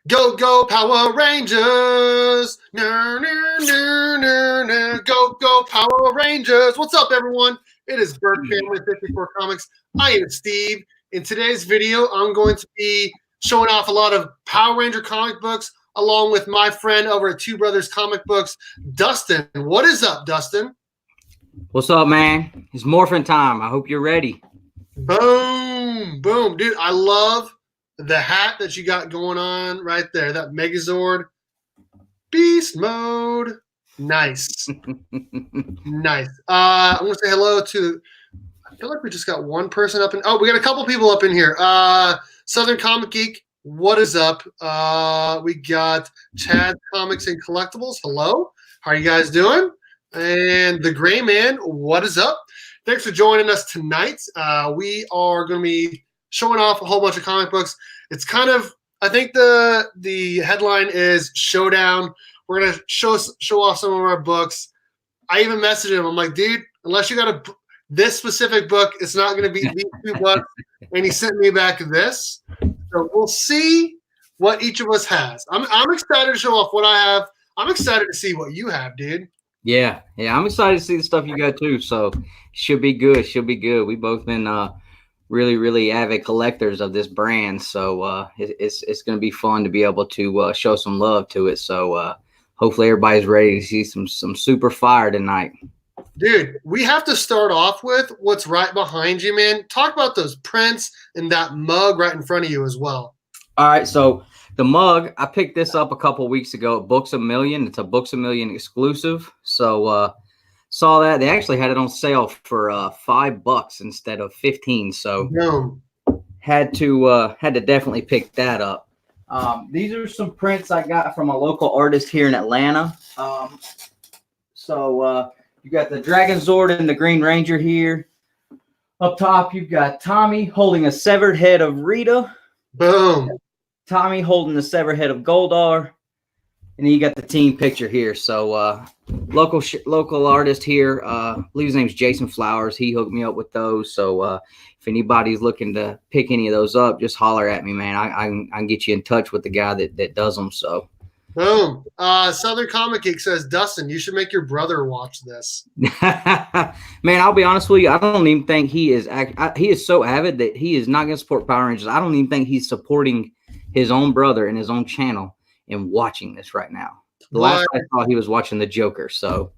Go, go, Power Rangers! Go, go, Power Rangers! What's up, everyone? It is Bird Family 54 Comics. I am Steve. In today's video, I'm going to be showing off a lot of Power Ranger comic books, along with my friend over at Two Brothers Comic Books, Dustin. What is up, Dustin? What's up, man? It's morphin' time. I hope you're ready. Boom, boom. Dude, I love the hat that you got going on right there. That Megazord beast mode. Nice. Nice. I'm going to say hello to, I feel like we just got one person up in, oh, we got a couple people up in here. Southern Comic Geek, what is up? We got Chad Comics and Collectibles. Hello. How are you guys doing? And the Gray Man, what is up? Thanks for joining us tonight. We are going to be showing off a whole bunch of comic books. It's kind of, I think the headline is Showdown. We're going to show off some of our books. I even messaged him. I'm like, dude, unless you got this specific book, it's not going to be these two books. And he sent me back this. So we'll see what each of us has. I'm excited to show off what I have. I'm excited to see what you have, dude. Yeah, I'm excited to see the stuff you got too. So should be good. Should be good. We've both been really, really avid collectors of this brand. So it's going to be fun to be able to show some love to it. So hopefully everybody's ready to see some super fire tonight. Dude, we have to start off with what's right behind you, man. Talk about those prints and that mug right in front of you as well. All right, so the mug, I picked this up a couple weeks ago at Books A Million. It's a Books A Million exclusive. So saw that. They actually had it on sale for $5 instead of 15. So had to definitely pick that up. These are some prints I got from a local artist here in Atlanta. You got the Dragon Zord and the Green Ranger here. Up top, you've got Tommy holding a severed head of Rita. Boom. Tommy holding the severed head of Goldar. And then you got the team picture here. So local artist here, I believe his name's Jason Flowers. He hooked me up with those. So if anybody's looking to pick any of those up, just holler at me, man. I can get you in touch with the guy that does them. So. Boom. Southern Comic Geek says, Dustin, you should make your brother watch this. Man, I'll be honest with you. I don't even think he is so avid that he is not going to support Power Rangers. I don't even think he's supporting his own brother and his own channel and watching this right now. The last I saw, he was watching the Joker. So,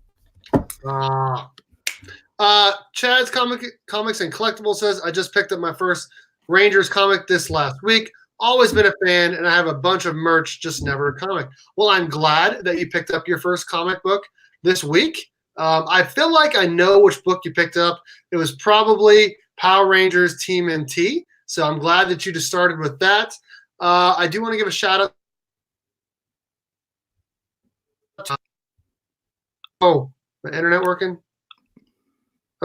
Chad's Comics and Collectibles says, I just picked up my first Rangers comic this last week. Always been a fan, and I have a bunch of merch, just never a comic. Well, I'm glad that you picked up your first comic book this week. I feel like I know which book you picked up. It was probably Power Rangers Team MT, so I'm glad that you just started with that. I do want to give a shout-out. Oh, the internet working?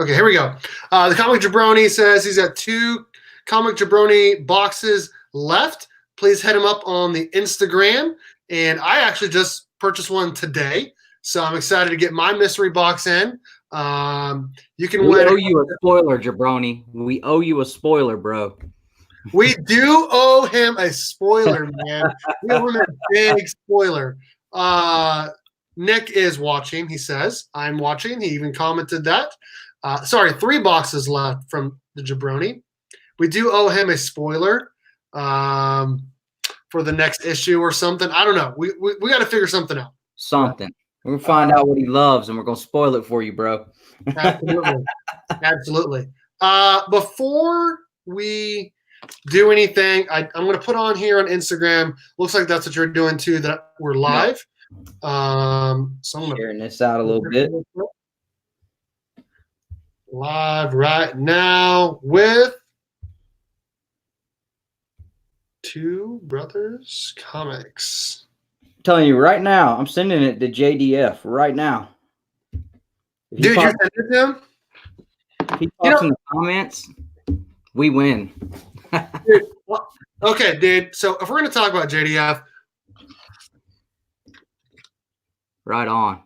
Okay, here we go. The Comic Jabroni says he's got 2 Comic Jabroni boxes left. Please head him up on the Instagram. And I actually just purchased one today, so I'm excited to get my mystery box in. You can win. We owe you a spoiler, Jabroni. We owe you a spoiler, bro. We do owe him a spoiler, man. We owe him a big spoiler. Nick is watching, he says. I'm watching. He even commented that. Sorry, 3 boxes left from the Jabroni. We do owe him a spoiler for the next issue or something. I don't know. We got to figure something out. Something. We're going to find out what he loves, and we're going to spoil it for you, bro. Absolutely. Absolutely. Before we do anything, I'm going to put on here on Instagram. Looks like that's what you're doing too, that we're live. So I'm sharing this out a little bit. Live right now with Two Brothers Comics. I'm telling you right now, I'm sending it to JDF right now. Dude, you sent it to him? If he talks in the comments, we win. Dude, well, okay, dude. So if we're going to talk about JDF. Right on.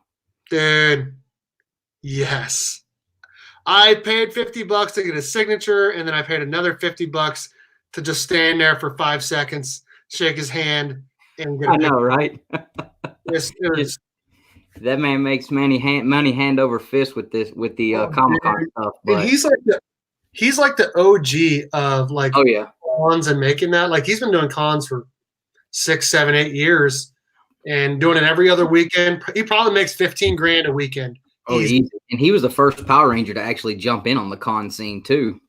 Dude, yes. I paid $50 to get a signature, and then I paid another $50 to just stand there for 5 seconds, shake his hand, and get I a picture. know, right? It was That man makes money hand over fist with the oh, Comic Con dude. stuff. And But he's like the OG of like oh yeah, cons and making that. Like he's been doing cons for 6, 7, 8 years and doing it every other weekend. He probably makes 15 grand a weekend. oh easy. And he was the first Power Ranger to actually jump in on the con scene too.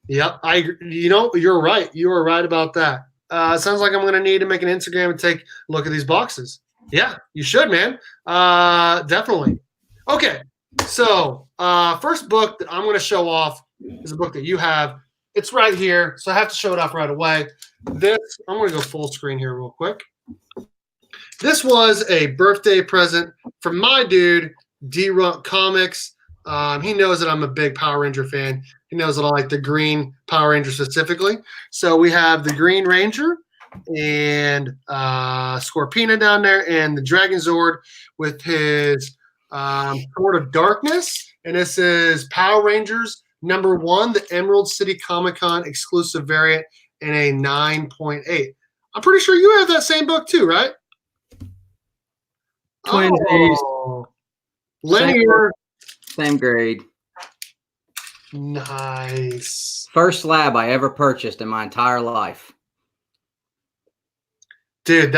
Yep, you're right. You were right about that. Sounds like I'm going to need to make an Instagram and take a look at these boxes. Yeah, you should, man. Definitely. Okay, so first book that I'm going to show off is a book that you have. It's right here, so I have to show it off right away. This I'm going to go full screen here real quick. This was a birthday present from my dude, D-Runk Comics. He knows that I'm a big Power Ranger fan. He knows that I like the green Power Ranger specifically. So we have the Green Ranger and Scorpina down there and the Dragon Zord with his Sword of Darkness. And this is Power Rangers #1, the Emerald City Comic Con exclusive variant in a 9.8. I'm pretty sure you have that same book too, right? Twinsies. Oh, linear. Same grade. Nice. First slab I ever purchased in my entire life. Dude,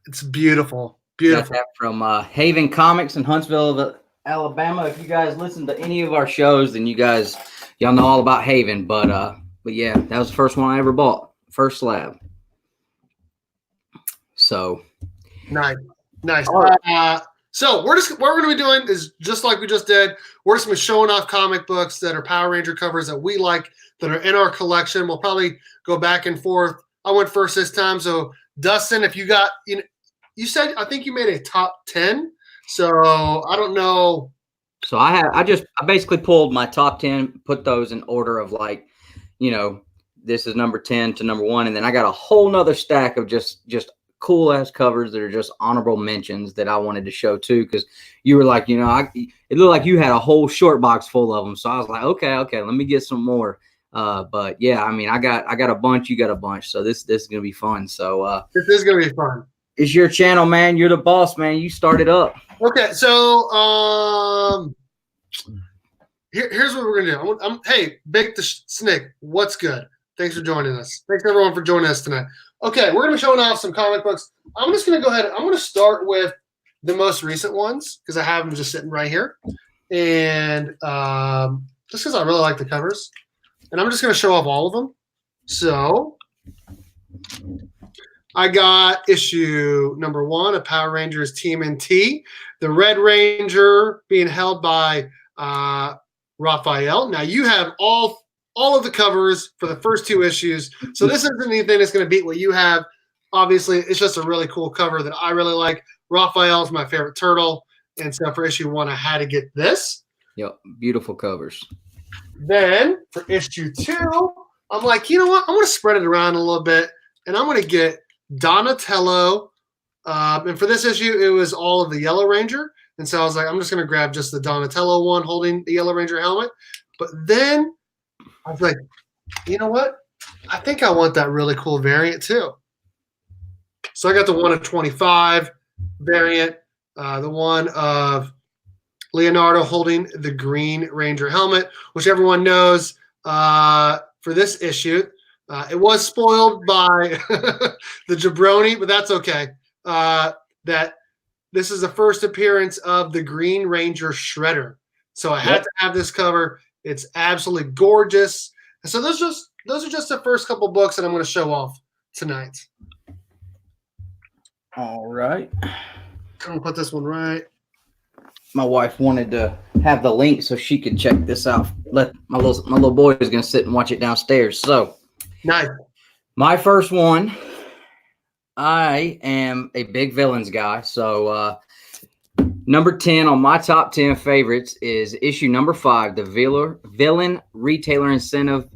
it's beautiful. Beautiful. Got that from Haven Comics in Huntsville, Alabama. If you guys listen to any of our shows, then y'all know all about Haven. But yeah, that was the first one I ever bought. First slab. So Nice. Oh. So what we're going to be doing is just like we just did. We're just going to be showing off comic books that are Power Ranger covers that we like, that are in our collection. We'll probably go back and forth. I went first this time. So Dustin, if you got, you said, I think you made a top 10. So I don't know. So I basically pulled my top 10, put those in order of like, this is number 10 to number 1. And then I got a whole nother stack of just cool ass covers that are just honorable mentions that I wanted to show too, because you were like, it looked like you had a whole short box full of them. So I was like, okay, let me get some more. But yeah, I mean, I got a bunch, you got a bunch, so this is gonna be fun. So this is gonna be fun. It's your channel, man. You're the boss, man. You start it up. Okay, so here's what we're gonna do. Hey, Bake the Snick, what's good? Thanks for joining us. Thanks everyone for joining us tonight. Okay, we're going to be showing off some comic books. I'm just going to go ahead. I'm going to start with the most recent ones because I have them just sitting right here. And just because I really like the covers. And I'm just going to show off all of them. So I got issue #1 of Power Rangers TMNT. The Red Ranger being held by Raphael. Now you have all of the covers for the first 2 issues. So this isn't anything that's going to beat what you have. Obviously, it's just a really cool cover that I really like. Raphael is my favorite turtle. And so for issue 1, I had to get this. Yep, beautiful covers. Then for issue 2, I'm like, you know what? I'm going to spread it around a little bit. And I'm going to get Donatello. And for this issue, it was all of the Yellow Ranger. And so I was like, I'm just going to grab just the Donatello one holding the Yellow Ranger helmet. But then I was like, you know what? I think I want that really cool variant too. So I got the 1 of 25 variant, the one of Leonardo holding the Green Ranger helmet, which everyone knows for this issue. It was spoiled by the jabroni, but that's okay. That this is the first appearance of the Green Ranger Shredder. So I had to have this cover. It's absolutely gorgeous. And so those are just the first couple books that I'm going to show off tonight. All right. I'm going to put this one right. My wife wanted to have the link so she could check this out. Let my little boy is going to sit and watch it downstairs. So nice. My first one, I am a big villains guy. So number 10 on my top 10 favorites is issue #5, the Villain Retailer Incentive.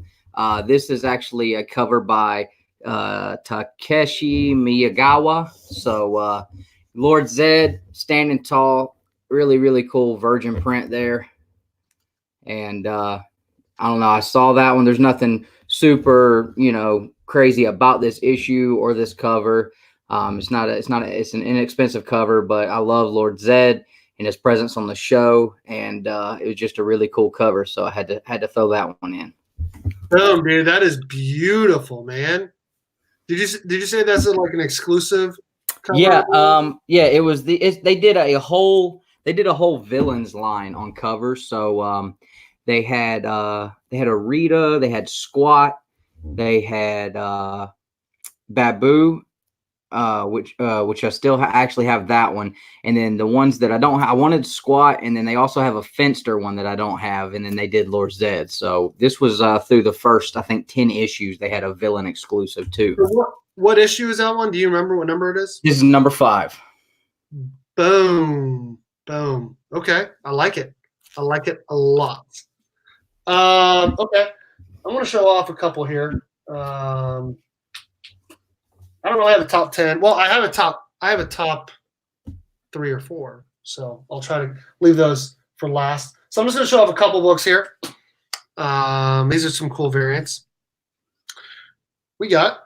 This is actually a cover by Takeshi Miyagawa. So Lord Zed standing tall, really, really cool virgin print there. And I don't know, I saw that one. There's nothing super, crazy about this issue or this cover. It's an inexpensive cover, but I love Lord Zed and his presence on the show, and it was just a really cool cover. So I had to throw that one in. Boom, dude, that is beautiful, man. Did you say that's like an exclusive cover? Yeah. It was they did a whole villains line on covers. So they had Arita, they had Squat, they had Babu, which I still actually have that one, and then the ones that I don't have, I wanted Squat, and then they also have a Finster one that I don't have, and then they did Lord Zed. So this was through the first, I think, 10 issues. They had a villain exclusive too. What issue is that one? Do you remember what number it is? This is number 5. Boom. Okay, I like it. I like it a lot. Okay, I'm going to show off a couple here. I don't really have a top 10. Well, I have a top 3 or 4. So I'll try to leave those for last. So I'm just going to show off a couple books here. These are some cool variants. We got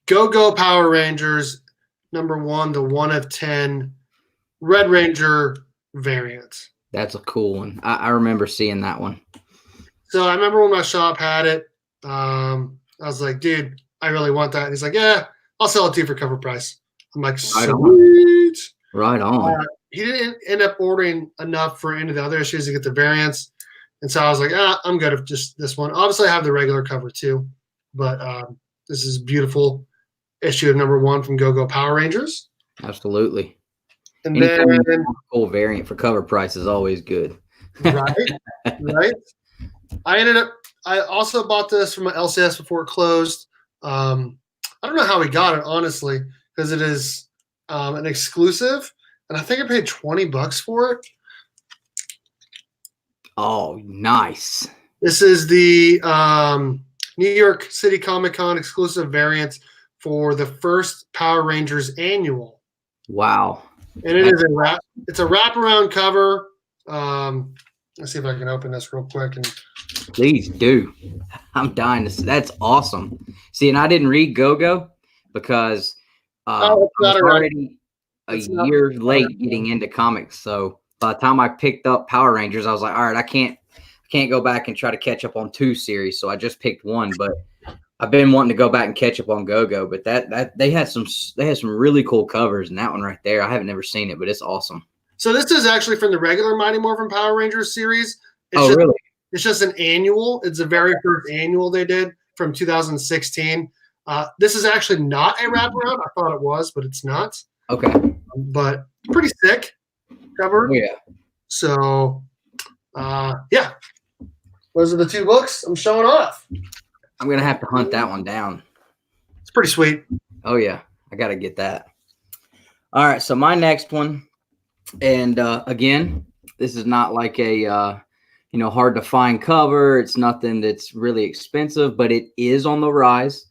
Go-Go Power Rangers number 1, the 1 of 10 Red Ranger variant. That's a cool one. I remember seeing that one. So I remember when my shop had it. I was like, dude, I really want that. And he's like, yeah, I'll sell it to you for cover price. I'm like, sweet. Right on. He didn't end up ordering enough for any of the other issues to get the variants. And so I was like, I'm good with just this one. Obviously, I have the regular cover too. But this is beautiful issue of number 1 from Go-Go Power Rangers. Absolutely. And then cool variant for cover price is always good. Right. I also bought this from LCS before it closed. I don't know how we got it, honestly, because it is an exclusive, and I think I paid $20 for it. Oh, nice. This is the New York City Comic Con exclusive variant for the first Power Rangers annual. Wow. And it's a wraparound cover. Let's see if I can open this real quick. Please do. I'm dying to see. That's awesome. See, and I didn't read Go-Go because I was already a year late getting into comics. So by the time I picked up Power Rangers, I was like, all right, I can't go back and try to catch up on 2 series. So I just picked 1, but I've been wanting to go back and catch up on Go-Go. But that they had some really cool covers, and that one right there, I haven't never seen it, but it's awesome. So this is actually from the regular Mighty Morphin Power Rangers series. Really? It's just an annual. It's the very first annual they did from 2016. This is actually not a wraparound. I thought it was, but it's not. Okay. But pretty sick cover. Oh, yeah. So, yeah. Those are the 2 books I'm showing off. I'm going to have to hunt that one down. It's pretty sweet. Oh, yeah. I got to get that. All right. So my next one, and again, this is not like a hard to find cover. It's nothing that's really expensive, but it is on the rise.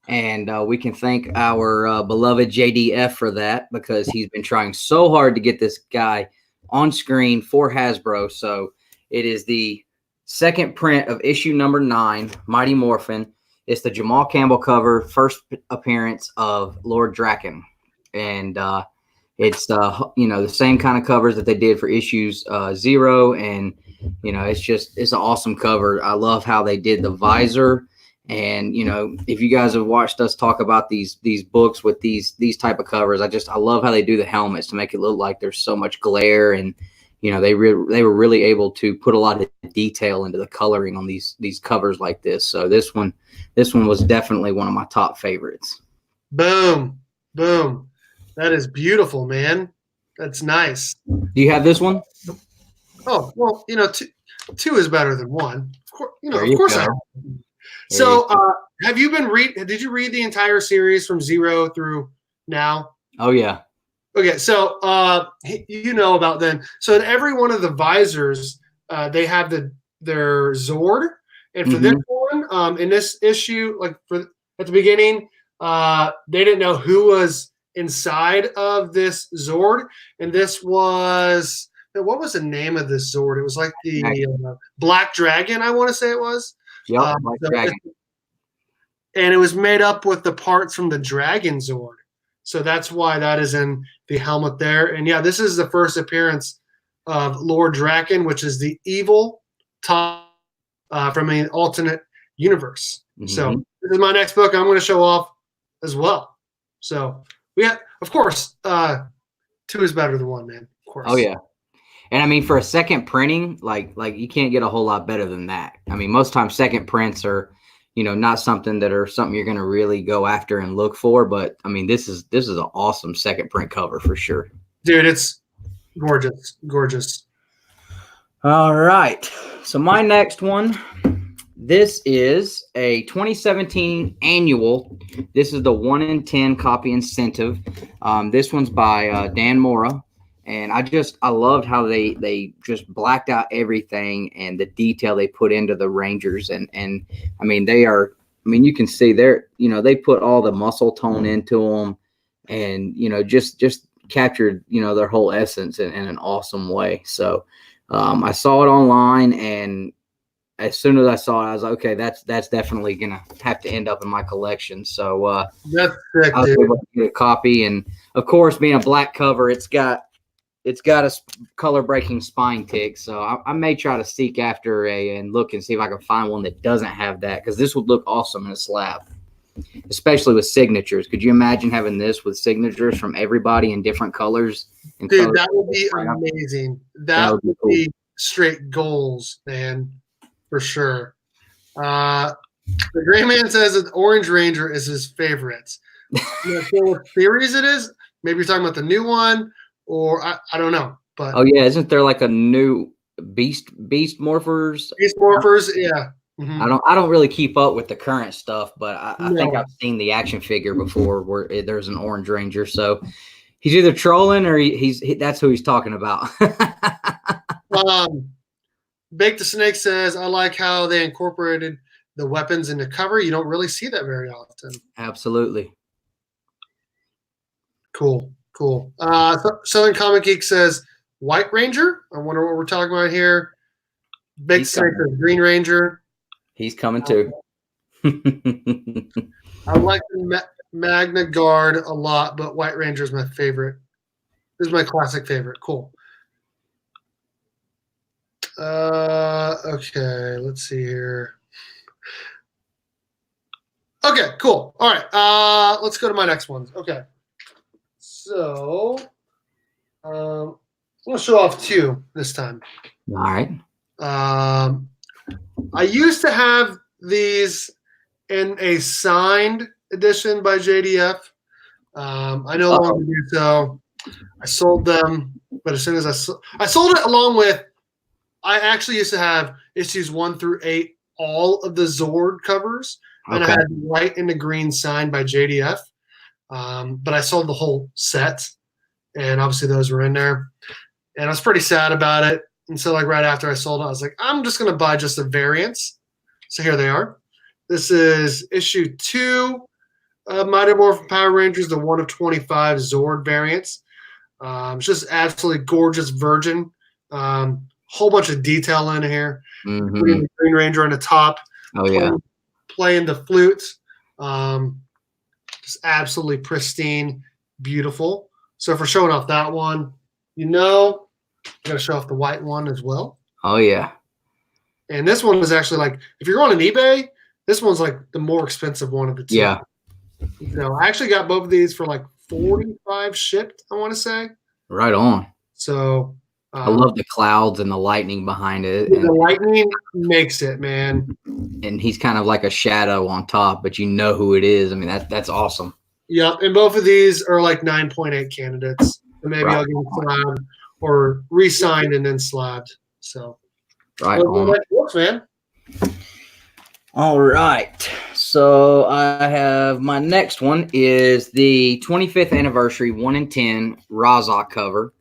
And we can thank our beloved JDF for that, because he's been trying so hard to get this guy on screen for Hasbro. So it is the second print of issue number 9, Mighty Morphin. It's the Jamal Campbell cover, first appearance of Lord Draken. And it's the same kind of covers that they did for issues 0, and it's an awesome cover. I love how they did the visor, and if you guys have watched us talk about these books with these type of covers, I love how they do the helmets to make it look like there's so much glare, and they were really able to put a lot of detail into the coloring on these covers like this. So this one was definitely one of my top favorites. Boom. That is beautiful, man. That's nice. Do you have this one? Oh, well, 2 is better than 1. Of course I have. So, did you read the entire series from 0 through now? Oh, yeah. Okay, so about them. So in every one of the visors, they have their Zord, and for this one, in this issue, at the beginning, they didn't know who was inside of this Zord, and this was, what was the name of this Zord? It was like the Black Dragon, I want to say it was. Yep. Black So Dragon. and it was made up with the parts from the Dragon Zord. So that's why that is in the helmet there. And yeah, this is the first appearance of Lord Draken, which is the evil top from an alternate universe. So this is my next book I'm going to show off as well. So we have, of course, 2 is better than 1, man. Of course. Oh yeah. And I mean, for a second printing, like you can't get a whole lot better than that. I mean, most times second prints are, not something you're going to really go after and look for. But I mean, this is an awesome second print cover for sure. Dude, it's gorgeous, gorgeous. All right. So my next one, this is a 2017 annual. This is the 1 in 10 copy incentive. This one's by Dan Mora. And I loved how they just blacked out everything and the detail they put into the Rangers. And I mean, you can see they put all the muscle tone into them and, just captured, their whole essence in an awesome way. So I saw it online, and as soon as I saw it, I was like, okay, that's definitely going to have to end up in my collection. So that's sick, I was able to get a copy. And of course, being a black cover, it's got a color breaking spine tick. So I may try to seek after and look and see if I can find one that doesn't have that, because this would look awesome in a slab, especially with signatures. Could you imagine having this with signatures from everybody in different colors? Dude, that would be amazing. That would be straight goals, man, for sure. The Gray Man says that the Orange Ranger is his favorite. I'm not sure what series it is. Maybe you're talking about the new one. Or I don't know, but yeah, isn't there like a new Beast Morphers? Beast Morphers, yeah. Mm-hmm. I don't really keep up with the current stuff, but I think I've seen the action figure before where there's an Orange Ranger. So he's either trolling or that's who he's talking about. Bake the Snake says, I like how they incorporated the weapons in the cover. You don't really see that very often. Absolutely. Cool. Southern Comic Geek says White Ranger. I wonder what we're talking about here. Big Snake says Green Ranger. He's coming too. I like the Magna Guard a lot, but White Ranger is my favorite. This is my classic favorite. Cool. Okay, let's see here. Okay, cool. All right, let's go to my next ones. Okay. So, I'm going to show off 2 this time. All right. I used to have these in a signed edition by JDF. I no longer do so. I sold them, but as soon as I sold it along with, I actually used to have issues 1 through 8, all of the Zord covers, and I had the white and the green signed by JDF. But I sold the whole set, and obviously those were in there, and I was pretty sad about it. And so, like, right after I sold it, I was like, I'm just going to buy just the variants. So here they are. This is issue 2 of Mighty Morphin Power Rangers, the 1 of 25 Zord variants. It's just absolutely gorgeous virgin. Whole bunch of detail in here. Mm-hmm. Green Ranger on the top. Oh, yeah. Playing the flute. Just absolutely pristine, beautiful. So for showing off that one, you got to show off the white one as well. Oh, yeah. And this one is actually like, if you're on an eBay, this one's like the more expensive one of the 2. Yeah. I actually got both of these for like $45 shipped, I want to say. Right on. So I love the clouds and the lightning behind it. The lightning makes it, man. And he's kind of like a shadow on top, but you know who it is. I mean, that's awesome. Yeah, and both of these are like 9.8 candidates. And maybe I'll get them slabbed or re-signed and then slabbed. So, right on. Works, man. All right. So I have my next one is the 25th anniversary 1 in 10 Razak cover.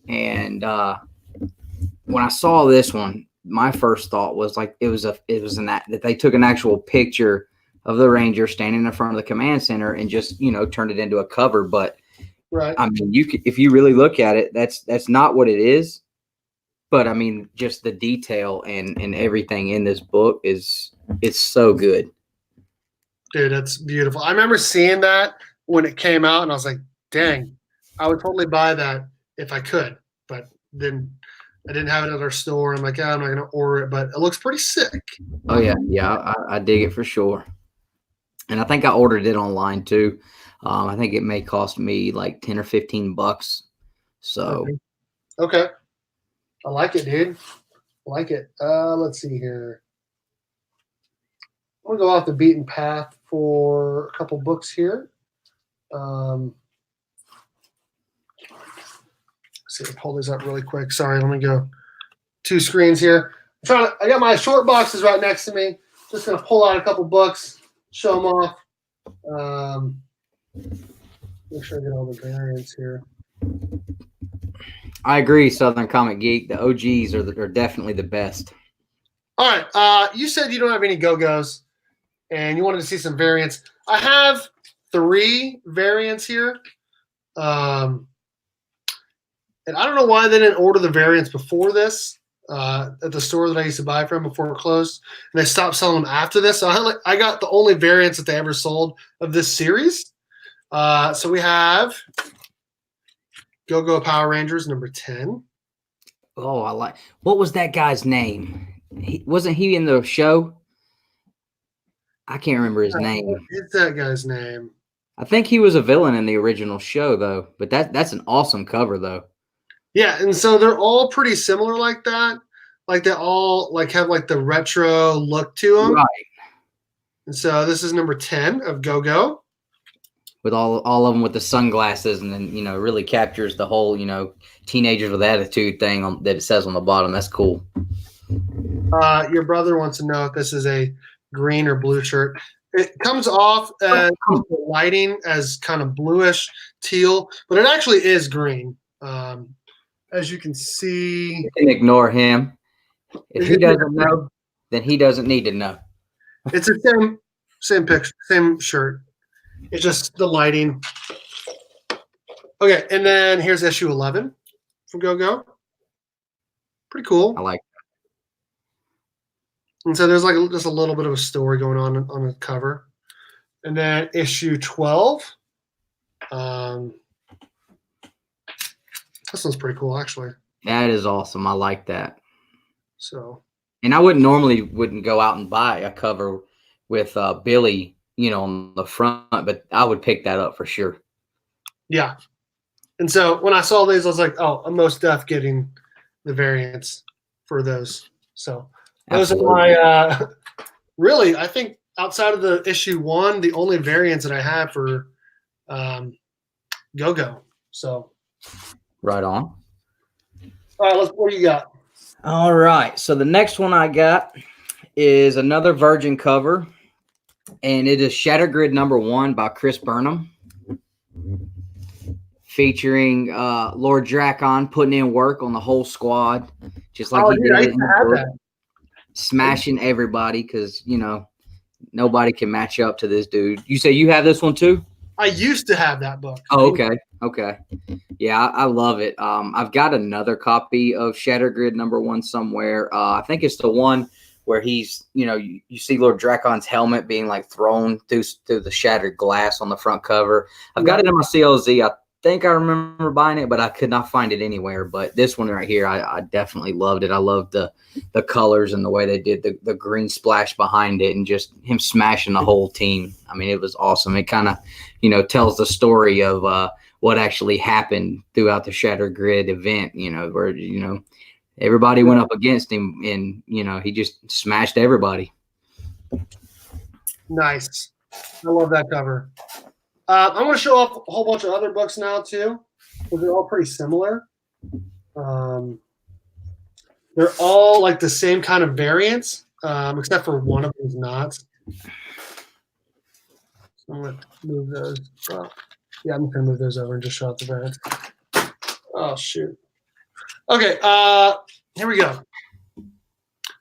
And when I saw this one, my first thought was like that they took an actual picture of the Ranger standing in front of the command center and just turned it into a cover. But right, I mean, if you really look at it, that's not what it is. but I mean, just the detail and everything in this book is so good. Dude, that's beautiful. I remember seeing that when it came out, and I was like, dang, I would totally buy that if I could. But then I didn't have it at our store. I'm like, yeah, I'm not going to order it, but it looks pretty sick. Oh yeah, I dig it for sure. And I think I ordered it online too. I think it may cost me like 10 or 15 bucks. So Okay. I like it, dude. I like it. Let's see here. I'm gonna go off the beaten path for a couple books here. Let's see, I'll pull these up really quick. Sorry, let me go 2 screens here. I got my short boxes right next to me. Just gonna pull out a couple books, show them off. Make sure I get all the variants here. I agree, Southern Comic Geek. The OGs are definitely the best. All right. You said you don't have any Go-Go's, and you wanted to see some variants. I have 3 variants here. And I don't know why they didn't order the variants before this at the store that I used to buy from before it closed. And they stopped selling them after this. So I got the only variants that they ever sold of this series. So we have Go-Go Power Rangers number 10. Oh, what was that guy's name? Wasn't he in the show? I can't remember his name. What is that guy's name? I think he was a villain in the original show, though. But that's an awesome cover, though. Yeah, and so they're all pretty similar like that. Like they all have like the retro look to them. Right. And so this is number 10 of Go-Go. With all of them with the sunglasses, and then really captures the whole teenagers with attitude thing that it says on the bottom. That's cool. Your brother wants to know if this is a green or blue shirt. It comes off as the lighting as kind of bluish teal, but it actually is green. As you can see, you can ignore him. If he doesn't know, then he doesn't need to know. It's the same picture, same shirt. It's just the lighting. Okay, and then here's issue 11 from Go-Go. Pretty cool. I like that. And so there's just a little bit of a story going on the cover. And then issue 12. This one's pretty cool, actually. That is awesome. I like that. So. And I wouldn't go out and buy a cover with Billy, on the front, but I would pick that up for sure. Yeah. And so when I saw these, I was like, oh, I'm most def getting the variants for those. So those Absolutely. Are my, really, I think outside of the issue 1, the only variants that I have for Go-Go. So. Right on. All right, what do you got? All right. So the next one I got is another Virgin cover, and it is Shattered Grid number 1 by Chris Burnham, featuring Lord Drakon putting in work on the whole squad, just like he did in the book, smashing everybody because, nobody can match up to this dude. You say you have this one too? I used to have that book. Oh, okay. Yeah, I love it. I've got another copy of Shattered Grid number 1 somewhere. I think it's the one where he's, you see Lord Drakon's helmet being like thrown through the shattered glass on the front cover. I've got it in my CLZ. I think I remember buying it, but I could not find it anywhere. But this one right here, I definitely loved it. I loved the colors and the way they did the green splash behind it and just him smashing the whole team. I mean, it was awesome. It kind of, tells the story of what actually happened throughout the Shattered Grid event, where, everybody went up against him and, he just smashed everybody. Nice. I love that cover. I'm going to show off a whole bunch of other books now, too, because they're all pretty similar. They're all like the same kind of variants, except for one of them is not. So I'm going to move those up. Yeah, I'm going to move those over and just show off the variants. Oh, shoot. Okay, here we go.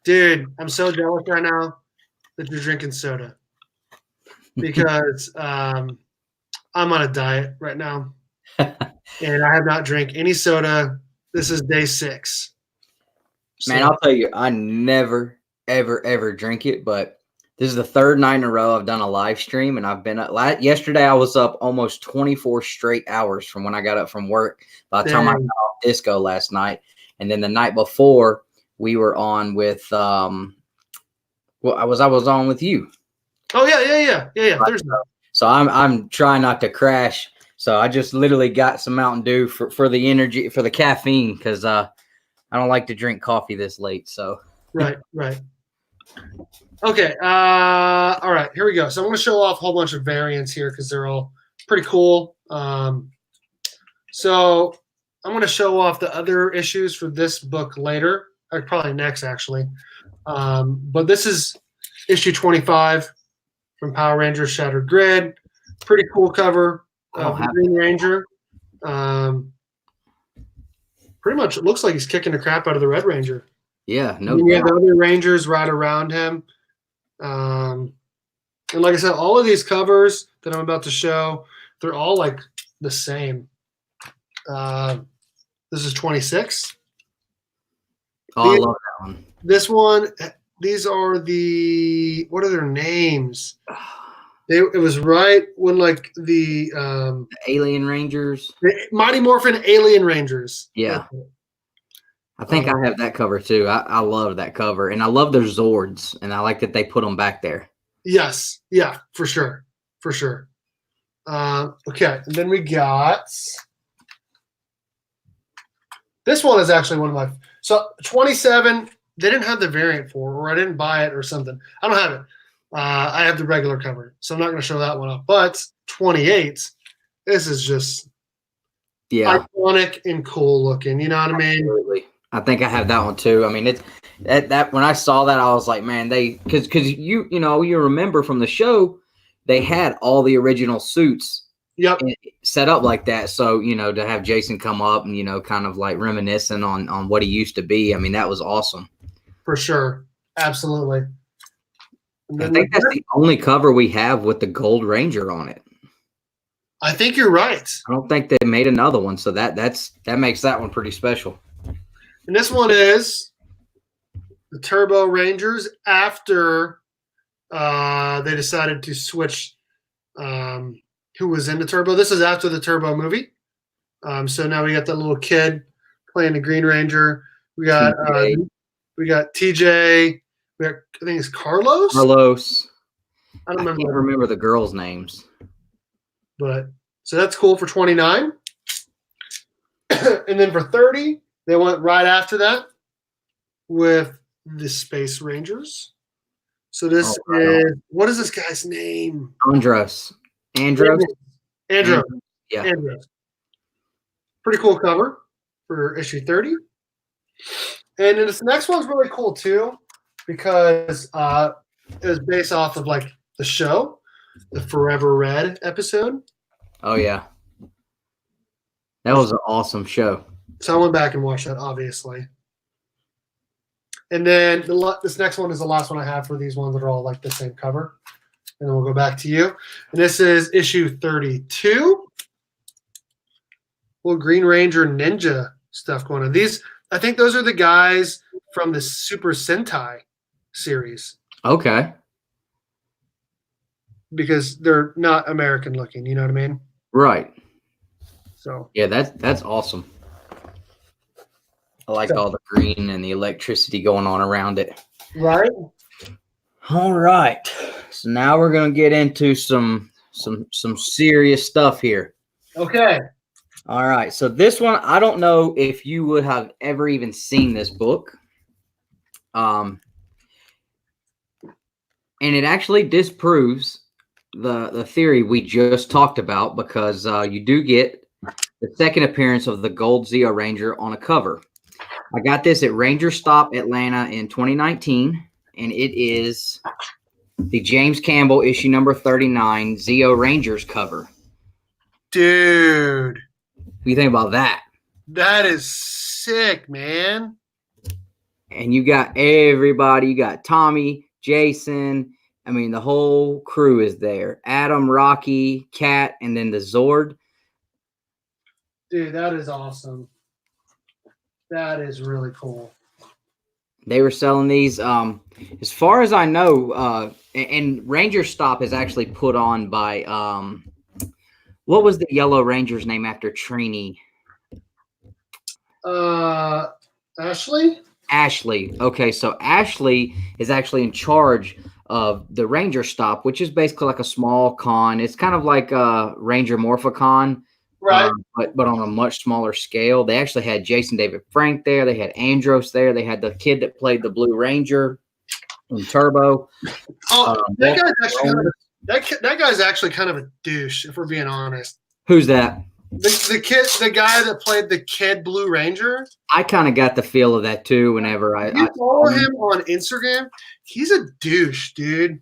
Dude, I'm so jealous right now that you're drinking soda because I'm on a diet right now, and I have not drank any soda. This is day 6. Man, So, I'll tell you, I never, ever, ever drink it, but this is the third night in a row I've done a live stream, and I've been up. Yesterday, I was up almost 24 straight hours from when I got up from work. By the time I got dang. off disco last night, and then the night before, we were on with well, I was on with you. Oh yeah. Thursday. So I'm trying not to crash. So I just literally got some Mountain Dew for the energy, for the caffeine, because I don't like to drink coffee this late. So Right. Okay. All right. Here we go. So I'm going to show off a whole bunch of variants here because they're all pretty cool. So I'm going to show off the other issues for this book later, or probably next actually. But this is issue 25 from Power Rangers Shattered Grid. Pretty cool cover of the Green Ranger. Pretty much it looks like he's kicking the crap out of the Red Ranger. yeah, no And you have doubt. the other Rangers right around him. And like I said, all of these covers that I'm about to show, they're all like the same. This is 26. Oh, I love that one. This one, these are what are their names? It was right when like the Alien Rangers. Mighty Morphin Alien Rangers. Yeah. I think I have that cover too. I love that cover, and I love their Zords, and I like that they put them back there. Yes. Yeah, for sure. Okay. And then we got this one is actually one of my, so 27, they didn't have the variant for, or I didn't buy it or something. I don't have it. I have the regular cover, so I'm not going to show that one up. But 28, this is just iconic and cool looking. You know what I mean? Absolutely. I think I have that one too. I mean, it's that when I saw that, I was like, man, because you remember from the show, they had all the original suits. Yep. Set up like that. So, to have Jason come up and, kind of like reminiscing on what he used to be. I mean, that was awesome. For sure. Absolutely. I think that's the only cover we have with the Gold Ranger on it. I think you're right. I don't think they made another one. So that makes that one pretty special. And this one is the Turbo Rangers after they decided to switch who was in the Turbo. This is after the Turbo movie. So now we got that little kid playing the Green Ranger. We got TJ. We got, I think it's Carlos. I don't can't remember the girls' names. But so that's cool for 29. And then for 30, they went right after that with the Space Rangers. So this is, what is this guy's name? Andros. Yeah. Andros. Pretty cool cover for issue 30. And then this next one's really cool too, because it was based off of like the show, the Forever Red episode. Oh yeah. That was an awesome show. So I went back and watched that, obviously. And then this next one is the last one I have for these ones that are all like the same cover. And then we'll go back to you. And this is issue 32. Little Green Ranger Ninja stuff going on. These, I think those are the guys from the Super Sentai series. Okay. Because they're not American looking, you know what I mean? Right. So yeah, that's awesome. I like all the green and the electricity going on around it. Right. All right. So now we're gonna get into some serious stuff here. Okay. All right. So this one, I don't know if you would have ever even seen this book. And it actually disproves the theory we just talked about, because you do get the second appearance of the Gold Zeo Ranger on a cover. I got this at Ranger Stop Atlanta in 2019, and it is the James Campbell issue number 39 Zeo Rangers cover. Dude. What do you think about that? That is sick, man. And you got everybody. You got Tommy, Jason. I mean, the whole crew is there. Adam, Rocky, Cat, and then the Zord. Dude, that is awesome. That is really cool. They were selling these. As far as I know, and Ranger Stop is actually put on by what was the Yellow Ranger's name after Trini? Ashley. Ashley. Okay, so Ashley is actually in charge of the Ranger Stop, which is basically like a small con. It's kind of like a Ranger Morphicon, Right. but on a much smaller scale. They actually had Jason David Frank there. They had Andros there. They had the kid that played the Blue Ranger in Turbo. That guy's actually kind of a douche, if we're being honest. Who's that? The guy that played the kid Blue Ranger. I kind of got the feel of that too. Whenever I follow him on Instagram, he's a douche, dude.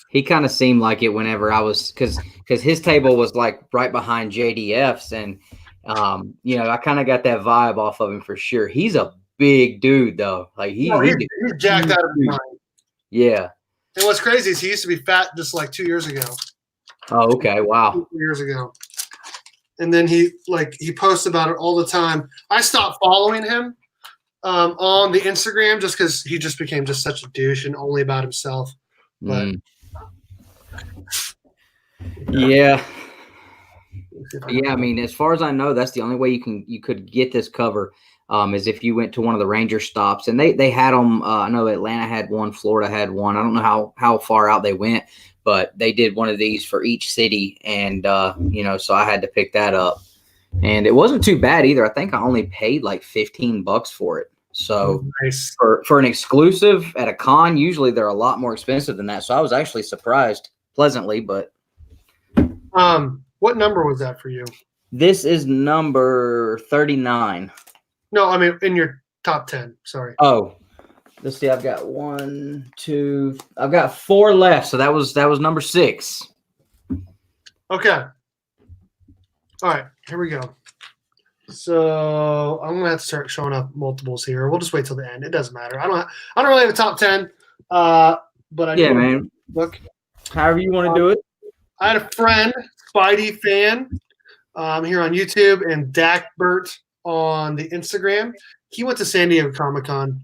He kind of seemed like it whenever I was because his table was like right behind JDF's, and I kind of got that vibe off of him for sure. He's a big dude though. Like he's jacked out of his mind. Yeah. And what's crazy is he used to be fat just like 2 years ago. Oh, okay. Wow. 2 years ago. And then he posts about it all the time. I stopped following him on the Instagram just because he just became just such a douche and only about himself. But yeah. I mean, as far as I know, that's the only way you could get this cover is if you went to one of the Ranger stops, and they had them. I know Atlanta had one, Florida had one. I don't know how far out they went, but they did one of these for each city, and so I had to pick that up, and it wasn't too bad either. I think I only paid like $15 for it. So nice. For an exclusive at a con, usually they're a lot more expensive than that. So I was actually surprised pleasantly, but what number was that for you? This is number 39. No, I mean in your top 10. Sorry. Oh, let's see. I've got I've got 4 left. So that was number 6. Okay. All right, here we go. So I'm gonna have to start showing up multiples here. We'll just wait till the end. It doesn't matter. I don't really have a top 10. But I man. Look. However you want to do it. I had a friend, Spidey fan, here on YouTube, and Dak Burt on the Instagram. He went to San Diego Comic-Con,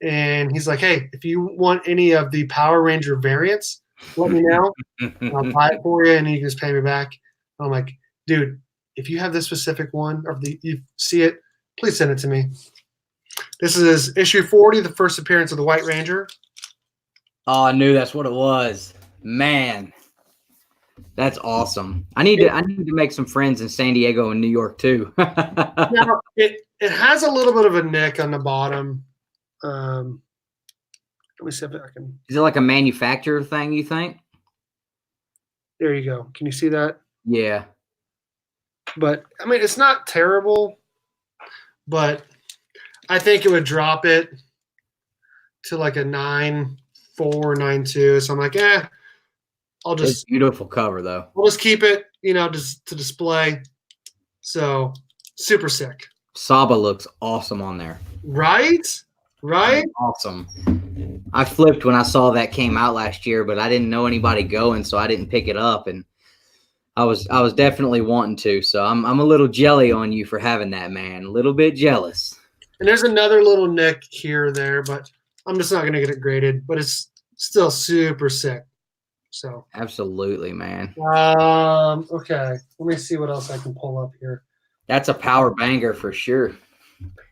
and he's like, hey, if you want any of the Power Ranger variants, let me know. I'll buy it for you, and you can just pay me back. And I'm like, dude, if you have this specific one, or you see it, please send it to me. This is issue 40, the first appearance of the White Ranger. Oh, I knew that's what it was. Man. That's awesome. I need to make some friends in San Diego and New York too. Now, it has a little bit of a nick on the bottom. Let me see if I can. Is it like a manufacturer thing, you think? There you go. Can you see that? Yeah. But I mean, it's not terrible, but I think it would drop it to like a 9.4, 9.2. So I'm like, It's a beautiful cover though. We'll just keep it, just to display. So super sick. Saba looks awesome on there. Right? Awesome. I flipped when I saw that came out last year, but I didn't know anybody going, so I didn't pick it up, and I was definitely wanting to. So I'm a little jelly on you for having that, man. A little bit jealous. And there's another little nick here or there, but I'm just not gonna get it graded. But it's still super sick. So absolutely, man. Okay. Let me see what else I can pull up here. That's a power banger for sure.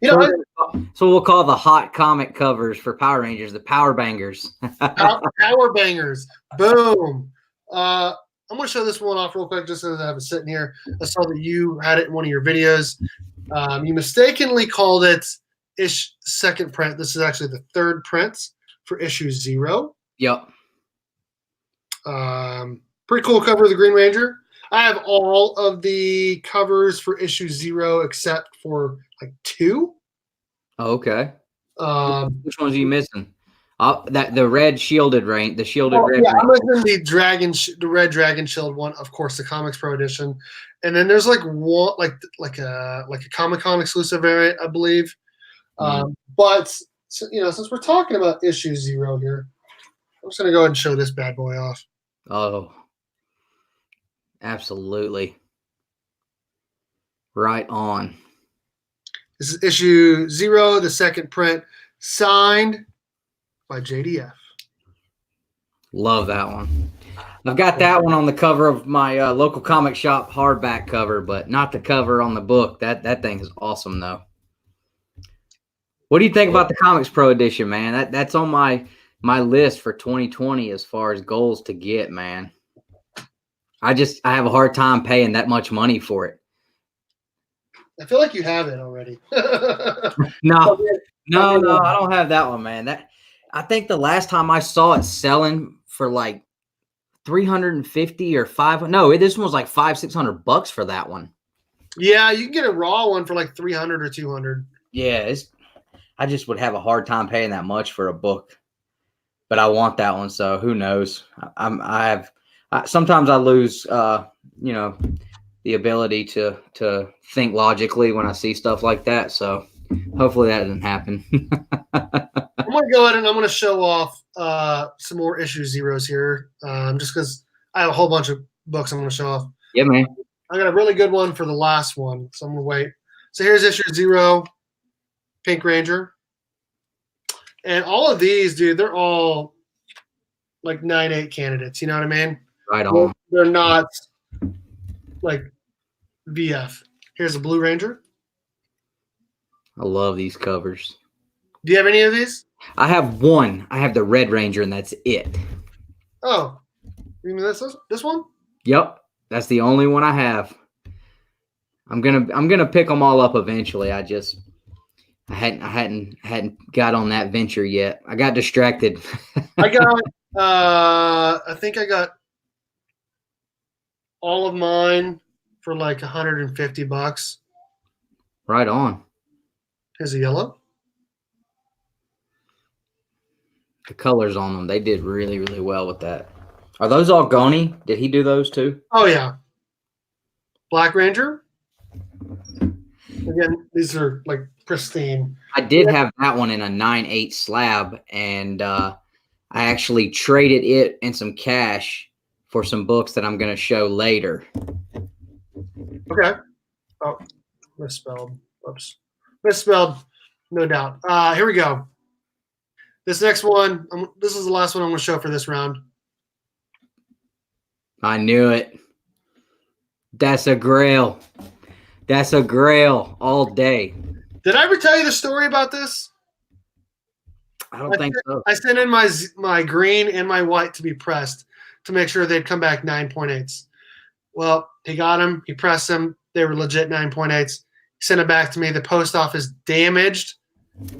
So we'll call the hot comic covers for Power Rangers the Power Bangers. Power Bangers. Boom. I'm gonna show this one off real quick just as I have it sitting here. I saw that you had it in one of your videos. You mistakenly called it second print. This is actually the third print for issue 0. Yep. Pretty cool cover of the Green Ranger. I have all of the covers for issue 0 except for like 2. Oh, okay. Which ones are you missing? The red shielded red. Yeah, I'm missing the red dragon shield one, of course, the Comics Pro edition, and then there's like one like a Comic-Con exclusive variant, I believe. But since we're talking about issue 0 here, I'm just gonna go ahead and show this bad boy off. Oh, absolutely. Right on. This is issue 0, the second print. signed by JDF. Love that one. I've got that one on the cover of my local comic shop hardback cover, but not the cover on the book. That thing is awesome, though. What do you think about the Comics Pro Edition, man? That's on my list for 2020 as far as goals to get, man. I have a hard time paying that much money for it. I feel like you have it already. No, I don't have that one, man. I think the last time I saw it selling for like 350 or 500. No, this one was like $500-600 for that one. Yeah, you can get a raw one for like 300 or 200. Yeah, I just would have a hard time paying that much for a book, but I want that one. So who knows? Sometimes I lose, the ability to think logically when I see stuff like that. So hopefully that doesn't happen. I'm going to go ahead and I'm going to show off some more issue zeros here, just because I have a whole bunch of books I'm going to show off. Yeah, man. I got a really good one for the last one, so I'm going to wait. So here's issue 0, Pink Ranger. And all of these, dude, they're all like 9/8 candidates. You know what I mean? Right on. They're not like VF. Here's a Blue Ranger. I love these covers. Do you have any of these? I have one. I have the Red Ranger, and that's it. Oh, you mean this one? Yep, that's the only one I have. I'm gonna pick them all up eventually. I hadn't got on that venture yet. I got distracted. I think I got all of mine for like $150. Right on. Here's a yellow. The colors on them, they did really, really well with that. Are those all Goni? Did he do those too? Oh, yeah. Black Ranger. Again, these are like pristine. I did have that one in a 9/8 slab, and I actually traded it and some cash for some books that I'm going to show later. Okay. Oh, misspelled. Oops. Misspelled, no doubt. Here we go. This next one, this is the last one I'm going to show for this round. I knew it. That's a grail. That's a grail all day. Did I ever tell you the story about this? I don't think so. I sent in my green and my white to be pressed to make sure they'd come back 9.8s. Well, he got them. He pressed them. They were legit 9.8s. He sent it back to me. The post office damaged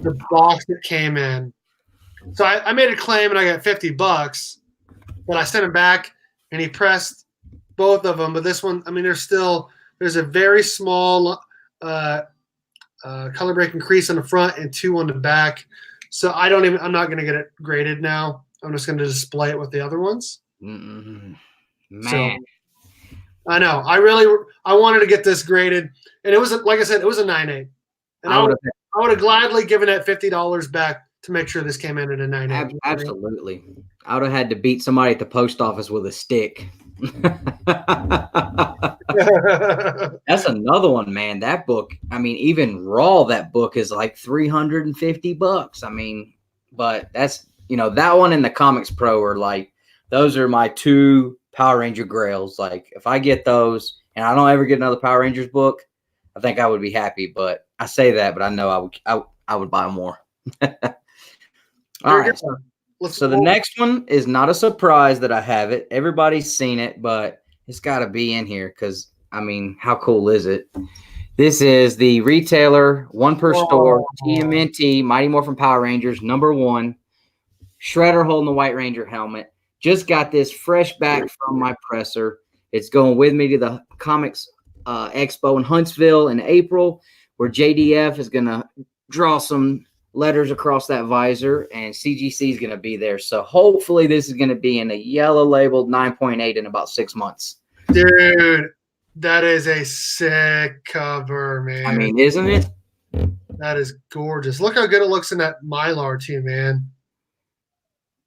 the box that came in. So I made a claim and I got $50, but I sent it back and he pressed both of them. But this one, I mean, there's a very small color breaking crease on the front and 2 on the back. So I'm not going to get it graded now. I'm just going to display it with the other ones. Man. So, I know. I wanted to get this graded, and it was, like I said, it was a 9.8. And I would have gladly given it $50 back to make sure this came in at a 9.8. Absolutely. I would have had to beat somebody at the post office with a stick. That's another one, man. That book, I mean, even raw, that book is like $350. I mean, but that's, that one and the Comics Pro are like, those are my 2 Power Ranger grails. Like, if I get those and I don't ever get another Power Rangers book, I think I would be happy. But I say that, but I know I would buy more. All right. So the next one is not a surprise that I have it. Everybody's seen it, but it's got to be in here because, I mean, how cool is it? This is the Retailer, 1 per store, TMNT, Mighty Morphin Power Rangers, #1. Shredder holding the White Ranger helmet. Just got this fresh back from my presser. It's going with me to the Comics Expo in Huntsville in April, where JDF is going to draw some letters across that visor, and CGC is going to be there. So hopefully this is going to be in a yellow labeled 9.8 in about 6 months. Dude, that is a sick cover, man. I mean, isn't it? That is gorgeous. Look how good it looks in that Mylar too, man.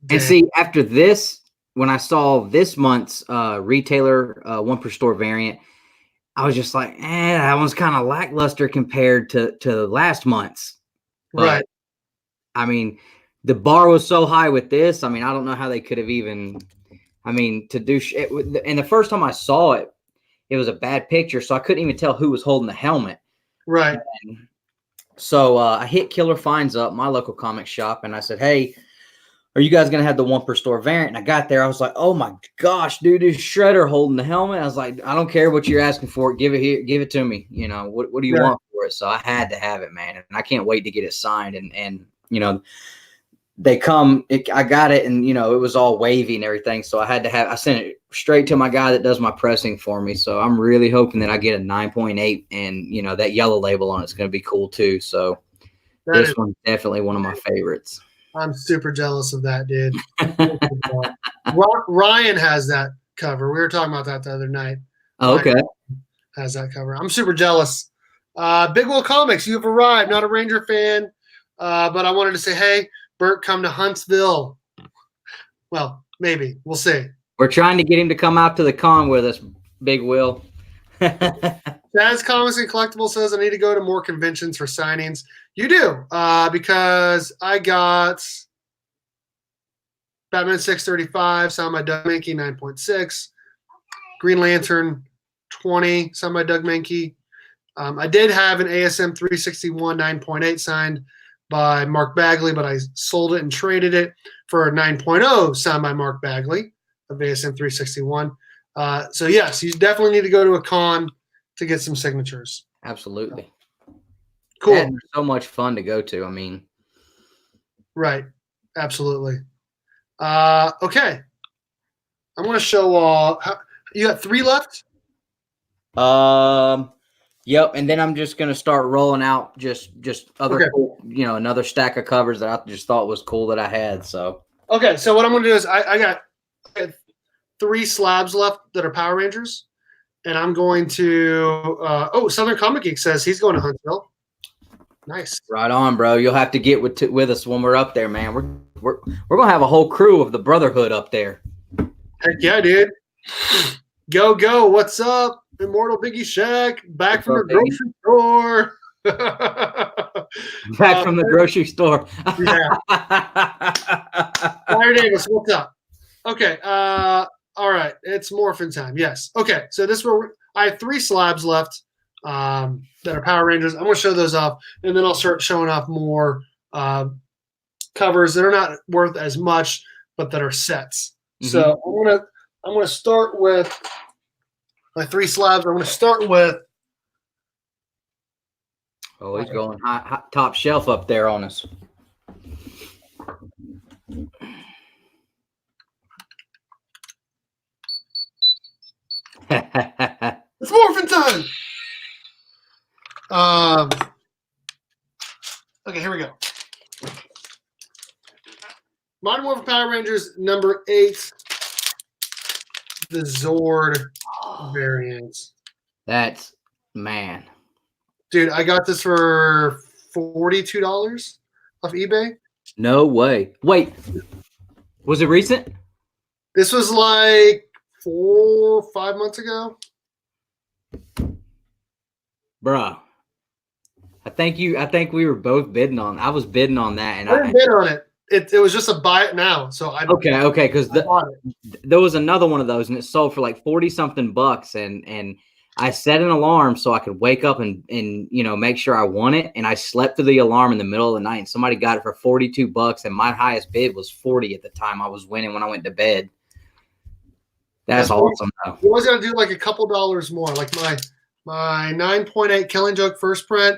Dang. And see, after this, when I saw this month's Retailer 1 per store variant, I was just like, that one's kind of lackluster compared to last month's. But right. I mean, the bar was so high with this. I mean, I don't know how they could have even. I mean, to do it. And the first time I saw it, it was a bad picture, so I couldn't even tell who was holding the helmet. Right. And so I hit Killer Finds up, my local comic shop, and I said, "Hey, are you guys going to have the 1 per store variant?" And I got there. I was like, "Oh my gosh, dude, is Shredder holding the helmet?" I was like, "I don't care what you're asking for. Give it here. Give it to me. You know, what do you want for it?" So I had to have it, man. And I can't wait to get it signed. And you know, they come, I got it, and, you know, it was all wavy and everything. So I sent it straight to my guy that does my pressing for me. So I'm really hoping that I get a 9.8, and, you know, that yellow label on it's going to be cool too. So this one's definitely one of my favorites. I'm super jealous of that, dude. Ryan has that cover. We were talking about that the other night. Oh, okay. Ryan has that cover. I'm super jealous. Big Will Comics, you have arrived. Not a Ranger fan, but I wanted to say, hey, Bert, come to Huntsville. Well, maybe. We'll see. We're trying to get him to come out to the con with us, Big Will. Jazz Comics and Collectibles says I need to go to more conventions for signings. You do, because I got Batman 635, signed by Doug Mankey, 9.6. Green Lantern 20, signed by Doug Mankey. I did have an ASM 361 9.8 signed by Mark Bagley, but I sold it and traded it for a 9.0 signed by Mark Bagley of ASM 361. So, yes, you definitely need to go to a con to get some signatures. Absolutely. Cool. And they're so much fun to go to. I mean. Right. Absolutely. Okay. I'm going to show you got 3 left? Yep, and then I'm just gonna start rolling out just other cool, you know, another stack of covers that I just thought was cool that I had. So okay, so what I'm gonna do is I got 3 slabs left that are Power Rangers, and I'm going to Southern Comic Geek says he's going to Huntsville. Nice. Right on, bro. You'll have to get with us when we're up there, man. We're gonna have a whole crew of the Brotherhood up there. Heck yeah, dude. Go. What's up? Immortal Biggie Shack, back from the grocery store. Back from the grocery store. Yeah. Fire Davis, what's up? Okay. All right. It's morphin time. Yes. Okay. So I have 3 slabs left that are Power Rangers. I'm going to show those off, and then I'll start showing off more covers that are not worth as much, but that are sets. Mm-hmm. So I'm going to start with my 3 slabs. I'm going to start with. Oh, he's going high, top shelf up there on us. It's morphin time. Okay, here we go. Modern Morphin Power Rangers number 8. The Zord variant. That's, man. Dude, I got this for $42 off eBay. No way. Wait, was it recent? This was like 4 or 5 months ago. Bruh. I think we were both bidding on. I was bidding on that, and I didn't bid on it. It was just a buy it now. So okay, because there was another one of those, and it sold for like 40-something bucks, and I set an alarm so I could wake up and you know, make sure I won it, and I slept through the alarm in the middle of the night, and somebody got it for 42 bucks, and my highest bid was 40 at the time I was winning when I went to bed. That's awesome. You always got to do like a couple dollars more. Like my 9.8 Killing Joke first print,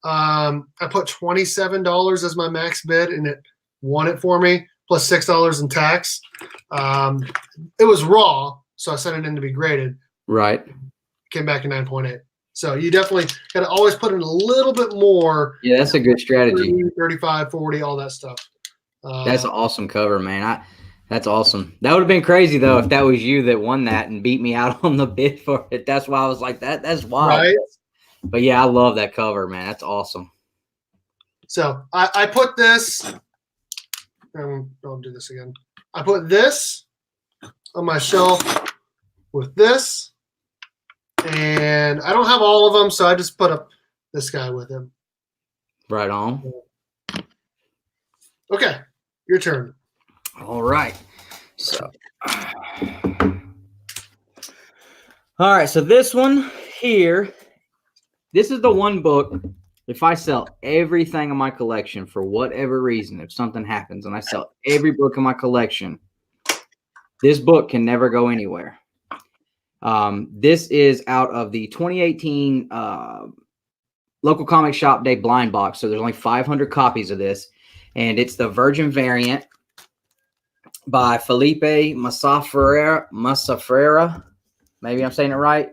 I put $27 as my max bid, and it won it for me, plus $6 in tax. It was raw, so I sent it in to be graded. Right. Came back in 9.8. So you definitely got to always put in a little bit more. Yeah, that's a good strategy. 30, 35, 40, all that stuff. That's an awesome cover, man. That's awesome. That would have been crazy, though, if that was you that won that and beat me out on the bid for it. That's why I was like, that's wild. Right? But, yeah, I love that cover, man. That's awesome. So I put this – I'll do this again. I put this on my shelf with this, and I don't have all of them, so I just put up this guy with him. Right on. Okay, your turn. All right. So, all right. So this one here, this is the one book. If I sell everything in my collection for whatever reason, if something happens and I sell every book in my collection, this book can never go anywhere. This is out of the 2018 Local Comic Shop Day blind box. So there's only 500 copies of this, and it's the Virgin variant by Felipe Masafrera. Maybe I'm saying it right.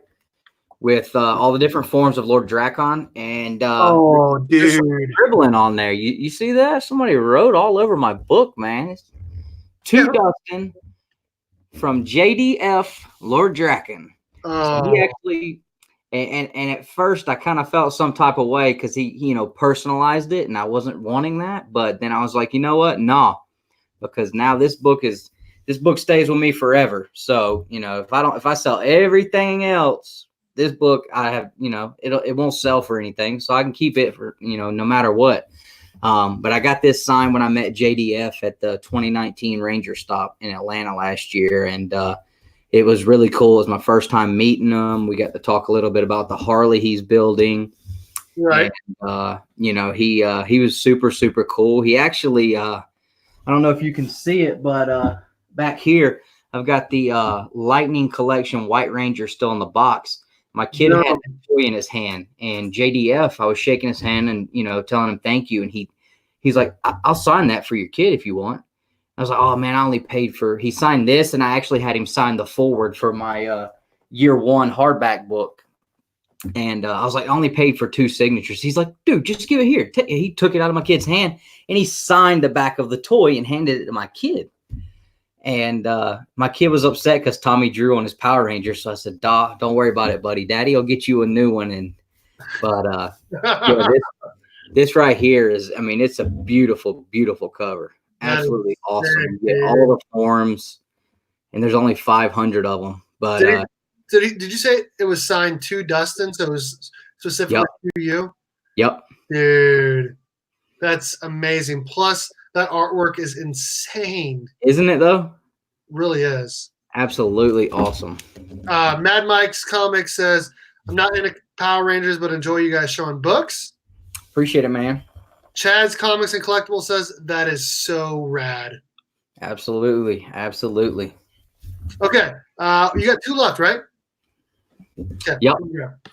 With all the different forms of Lord Drakon, and dude, scribbling on there. You see that? Somebody wrote all over my book, man. It's to Dustin from JDF Lord Drakon. So he actually, and at first I kind of felt some type of way because he personalized it, and I wasn't wanting that. But then I was like, you know what? Nah, because now this book stays with me forever. So if I sell everything else, this book I have, it won't sell for anything, so I can keep it for no matter what. But I got this signed when I met JDF at the 2019 Ranger Stop in Atlanta last year, and it was really cool. It was my first time meeting him. We got to talk a little bit about the Harley he's building. Right. And, he was super, super cool. He actually, I don't know if you can see it, but back here I've got the Lightning Collection White Ranger still in the box. My kid had a toy in his hand, and JDF, I was shaking his hand and, telling him thank you. And he's like, I'll sign that for your kid if you want. I was like, oh man, I only paid he signed this. And I actually had him sign the forward for my year one hardback book. And I was like, I only paid for 2 signatures. He's like, dude, just give it here. He took it out of my kid's hand and he signed the back of the toy and handed it to my kid. And my kid was upset because Tommy drew on his Power Ranger. So I said, don't worry about it, buddy. Daddy will get you a new one. But this right here is, it's a beautiful, beautiful cover. Absolutely awesome. You get all the forms, and there's only 500 of them. But did you say it was signed to Dustin? So it was specifically to you? Yep. Dude, that's amazing. Plus, that artwork is insane. Isn't it, though? Really is. Absolutely awesome. Mad Mike's comic says, I'm not into Power Rangers, but enjoy you guys showing books. Appreciate it, man. Chad's Comics and Collectibles says, that is so rad. Absolutely. Absolutely. Okay. You got 2 left, right? Okay. Yep.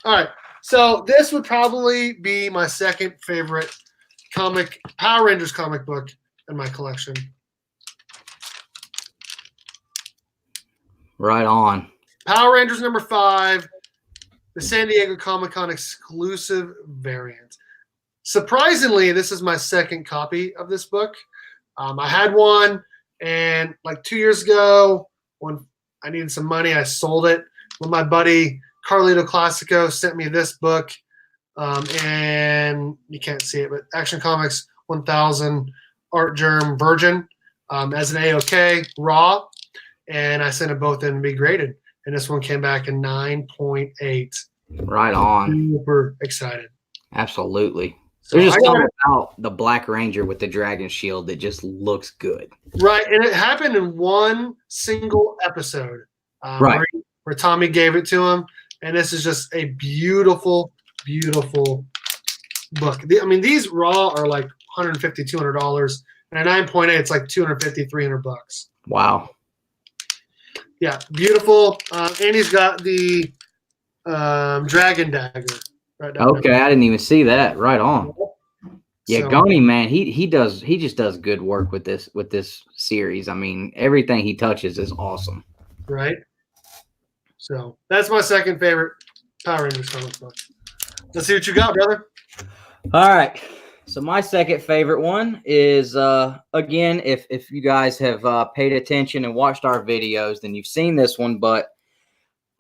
All right. So this would probably be my second favorite Power Rangers comic book in my collection. Right on. Power Rangers number 5, the San Diego Comic-Con exclusive variant. Surprisingly, this is my second copy of this book. I had one, and like 2 years ago, when I needed some money, I sold it. When my buddy Carlito Classico sent me this book, and you can't see it, but Action Comics 1000 Art Germ Virgin as an AOK raw, and I sent it both in to be graded, and this one came back in 9.8. Right on. Super excited. Absolutely. So there's just something about the Black Ranger with the dragon shield that just looks good. Right, and it happened in one single episode. Right. Where Tommy gave it to him, and this is just a beautiful, beautiful book. These raw are like $150, $200, and at 9.8, it's like $250, $300. Wow. Yeah, beautiful. And he's got the dragon dagger. Right down okay, there. I didn't even see that. Right on. Yeah, so, Goni, man, he just does good work with this series. Everything he touches is awesome. Right. So that's my second favorite Power Rangers comic book. Let's see what you got, brother. All right. So my second favorite one is again, if you guys have paid attention and watched our videos, then you've seen this one, but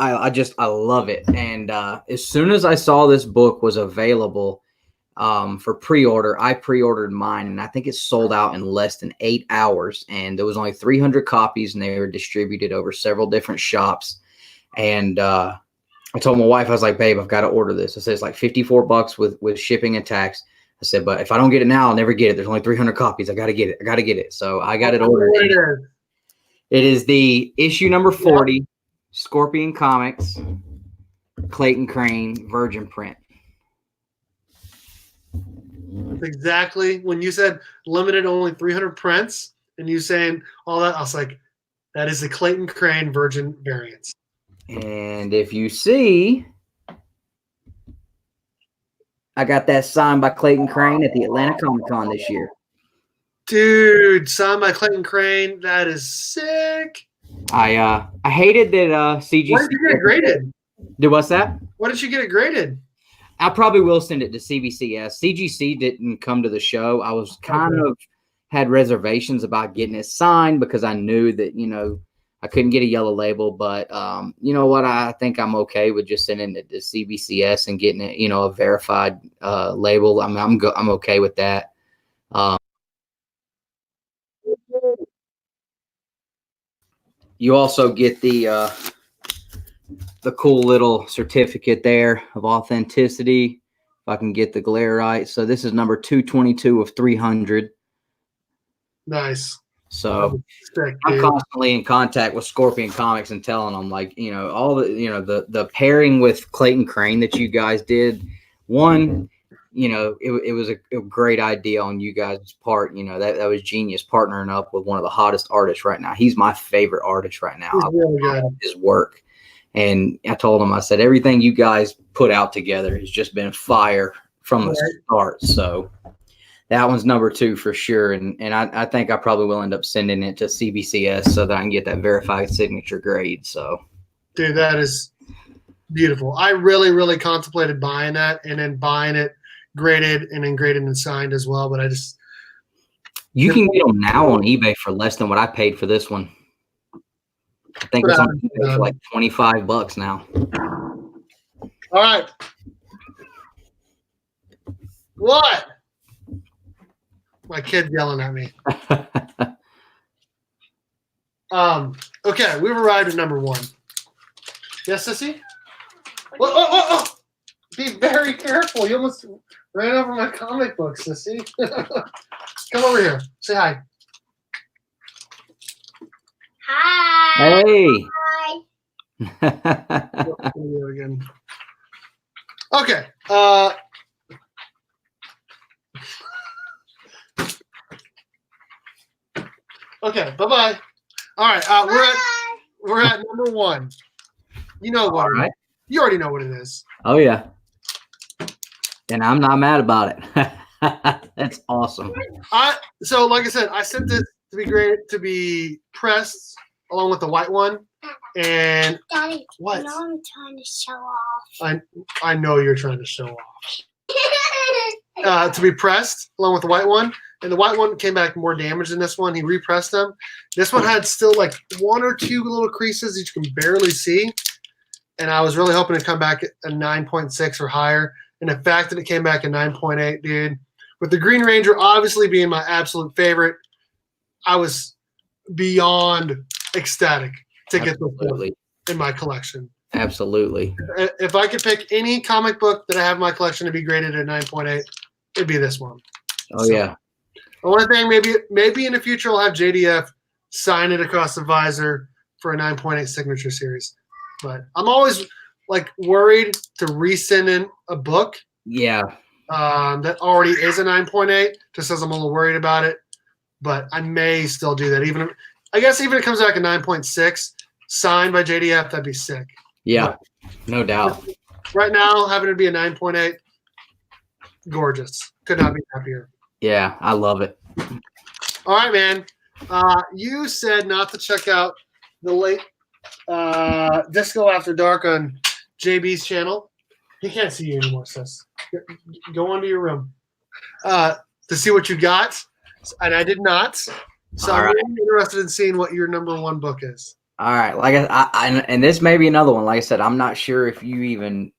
I love it. And as soon as I saw this book was available for pre-order, I pre-ordered mine, and I think it sold out in less than 8 hours. And there was only 300 copies, and they were distributed over several different shops. And I told my wife, I was like, babe, I've got to order this. I said it's like $54 with shipping and tax. I said, but if I don't get it now, I'll never get it. There's only 300 copies. I got to get it. I got to get it. So I got it ordered. It is the issue number 40, Scorpion Comics, Clayton Crane, Virgin Print. Exactly. When you said limited only 300 prints and you saying all that, I was like, that is the Clayton Crane Virgin variants. And if you see, I got that signed by Clayton Crane at the Atlanta Comic Con this year. Dude, signed by Clayton Crane. That is sick. I hated that CGC. Why did you get it graded? What's that? Why did you get it graded? I probably will send it to CBCS. CGC didn't come to the show. I was kind of had reservations about getting it signed because I knew that, you know, I couldn't get a yellow label, but you know what? I think I'm okay with just sending it to CBCS and getting it, you know, a verified label. I'm okay with that. You also get the cool little certificate there of authenticity. If I can get the glare right. So this is number 222 of 300. Nice. So sick, I'm constantly in contact with Scorpion Comics and telling them, like, you know, all the, you know, the pairing with Clayton Crane that you guys did. One, you know, it was a great idea on you guys' part. You know, that was genius, partnering up with one of the hottest artists right now. He's my favorite artist right now. He's really good. His work. And I told him, I said, everything you guys put out together has just been fire from the start. So that one's number 2 for sure. And I think I probably will end up sending it to CBCS so that I can get that verified signature grade. So, dude, that is beautiful. I really, really contemplated buying that and then buying it graded and then graded and signed as well. But I just. You can get them now on eBay for less than what I paid for this one. I think it's on eBay for like $25 now. All right. What? My kid yelling at me. Okay, we've arrived at number 1. Yes, Sissy? Oh. Be very careful. You almost ran over my comic book, Sissy. Come over here. Say hi. Hi. Hey. Hi. Again. Okay. Okay. Bye-bye. All right. We're at number 1. You know what? All right. You already know what it is. Oh yeah. And I'm not mad about it. That's awesome. So like I said, I sent this to be graded to be pressed along with the white one. And Daddy, what? You know I'm trying to show off. I know you're trying to show off. To be pressed along with the white one. And the white one came back more damaged than this one. He repressed them. This one had still like 1 or 2 little creases that you can barely see. And I was really hoping to come back at a 9.6 or higher. And the fact that it came back at 9.8, dude, with the Green Ranger obviously being my absolute favorite, I was beyond ecstatic to get this one in my collection. Absolutely. If I could pick any comic book that I have in my collection to be graded at 9.8, it'd be this one. Oh, so, yeah. The only thing, maybe in the future, I'll have JDF sign it across the visor for a 9.8 signature series. But I'm always like worried to resend in a book. Yeah. That already is a 9.8, just as I'm a little worried about it. But I may still do that. Even if it comes back a 9.6, signed by JDF, that'd be sick. Yeah, no doubt. Right now, having it be a 9.8, gorgeous. Could not be happier. Yeah, I love it. All right, man. You said not to check out the late Disco After Dark on JB's channel. He can't see you anymore, sis. Go into your room to see what you got. And I did not. So I'm really interested in seeing what your number 1 book is. All right. Like and this may be another one. Like I said, I'm not sure if you even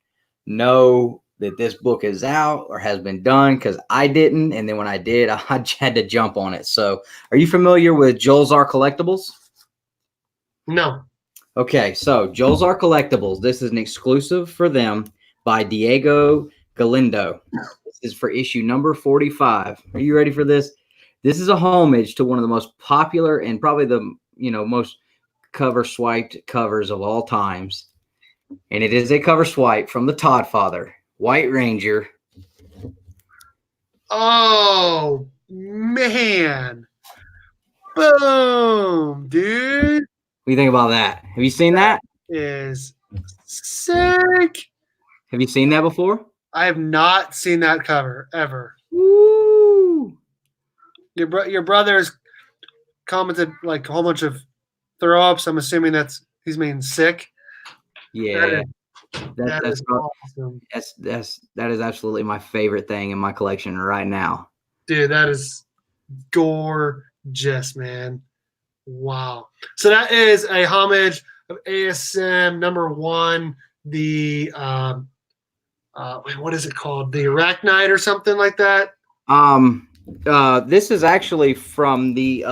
know that this book is out or has been done because I didn't. And then when I did, I had to jump on it. So are you familiar with Joel's Art Collectibles? No. Okay. So Joel's Art Collectibles, this is an exclusive for them by Diego Galindo. This is for issue number 45. Are you ready for this? This is a homage to one of the most popular and probably the most cover swiped covers of all times. And it is a cover swipe from the Todd Father, White Ranger. Oh, man. Boom, dude. What do you think about that? Have you seen that? Is sick. Have you seen that before? I have not seen that cover ever. Woo! Your brother's commented like a whole bunch of throw ups. I'm assuming he's mean sick. Yeah. That is awesome. That is absolutely my favorite thing in my collection right now. Dude, that is gorgeous, man. Wow. So that is a homage of ASM #1, the what is it called? The Arachnite or something like that? This is actually from the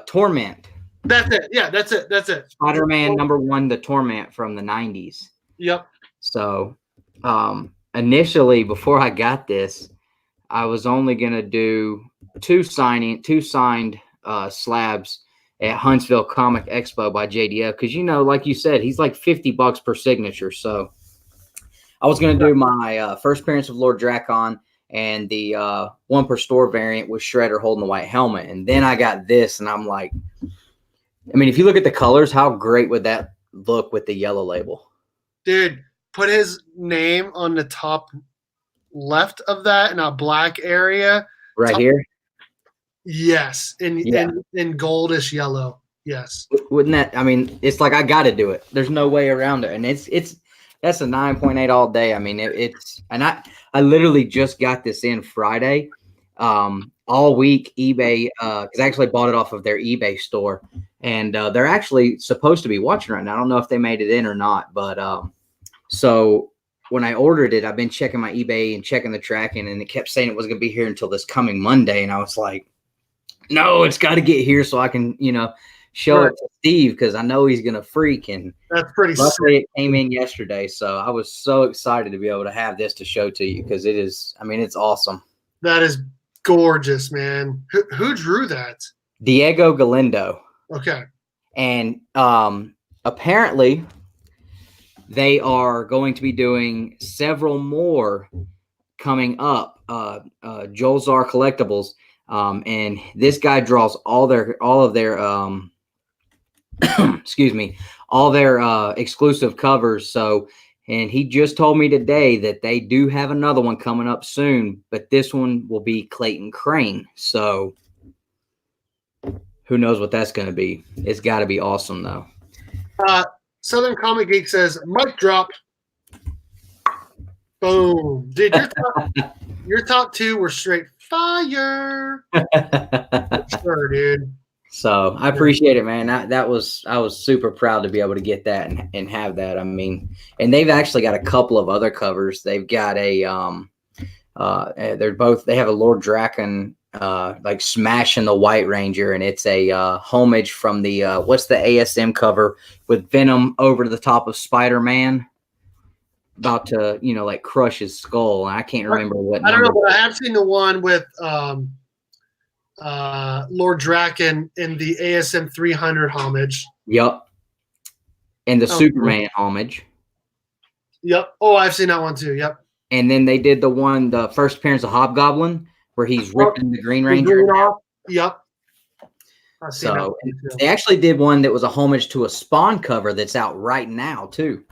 Torment. That's it. Yeah, that's it. Spider-Man #1, the Torment from the 90s. Yep. So initially, before I got this, I was only gonna do two signed slabs at Huntsville Comic Expo by JDF, because like you said, he's like $50 per signature. So I was gonna do my first appearance of Lord Drakon and the 1 per store variant with Shredder holding the white helmet, and then I got this, and I'm like, I mean, if you look at the colors, how great would that look with the yellow label? Dude, put his name on the top left of that in a black area. Right here? Yes. In goldish yellow. Yes. Wouldn't that, I mean, it's like I got to do it. There's no way around it. And that's a 9.8 all day. I mean, and I literally just got this in Friday. All week eBay, because I actually bought it off of their eBay store, and they're actually supposed to be watching right now. I don't know if they made it in or not, but so when I ordered it, I've been checking my eBay and checking the tracking, and it kept saying it wasn't gonna be here until this coming Monday, and I was like, no, it's got to get here so I can show it to Steve, because I know he's gonna freak. And that's pretty luckily it came in yesterday, so I was so excited to be able to have this to show to you, because it's awesome. That is gorgeous, man. Who drew that? Diego Galindo. Okay. And apparently they are going to be doing several more coming up. Joel Zar Collectibles, and this guy draws all of their excuse me, all their exclusive covers. So, and he just told me today that they do have another one coming up soon, but this one will be Clayton Crane. So who knows what that's going to be? It's got to be awesome, though. Southern Comic Geek says, mic drop. Boom. Dude, your top two were straight fire. Sure, dude. So I appreciate it, man. I was super proud to be able to get that and have that. I mean, and they've actually got a couple of other covers. They've got they have a Lord Drakon like smashing the White Ranger, and it's a homage from the what's the ASM cover with Venom over the top of Spider-Man, about to like crush his skull. And I can't remember what. I don't know, but I have seen the one with Lord Drakon in the ASM 300 homage. Yep. And the Superman homage. Yep. Oh, I've seen that one too. Yep. And then they did the first appearance of Hobgoblin, where he's ripping the Green Ranger off. Yep. So they actually did one that was a homage to a Spawn cover that's out right now too.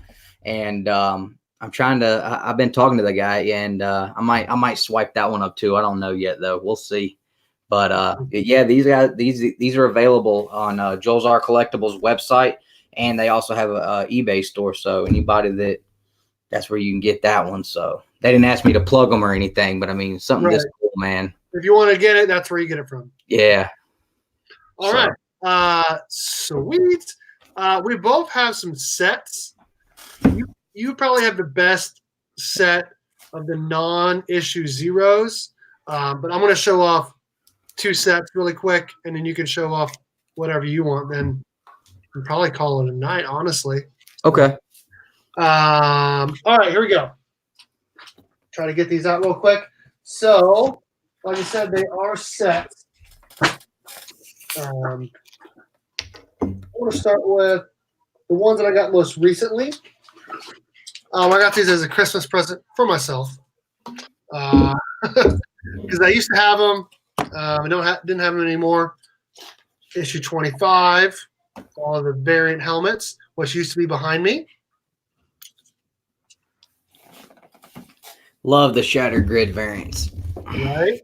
And I've been talking to the guy, and I might swipe that one up too. I don't know yet though. We'll see. But yeah, these are available on Joel Zar Collectibles website, and they also have a eBay store. So anybody that's where you can get that one. So they didn't ask me to plug them or anything, but I mean, something this cool, man. If you want to get it, that's where you get it from. Yeah. All right. Sweet. We both have some sets. You probably have the best set of the non-issue zeros, but I'm going to show off 2 sets really quick, and then you can show off whatever you want. Then we'll probably call it a night, honestly. Okay. All right, here we go. try to get these out real quick. So, like I said, they are set. I want to start with the ones that I got most recently. I got these as a Christmas present for myself because I used to have them. I didn't have them anymore. Issue 25, all of the variant helmets, which used to be behind me. Love the Shattered Grid variants. Right.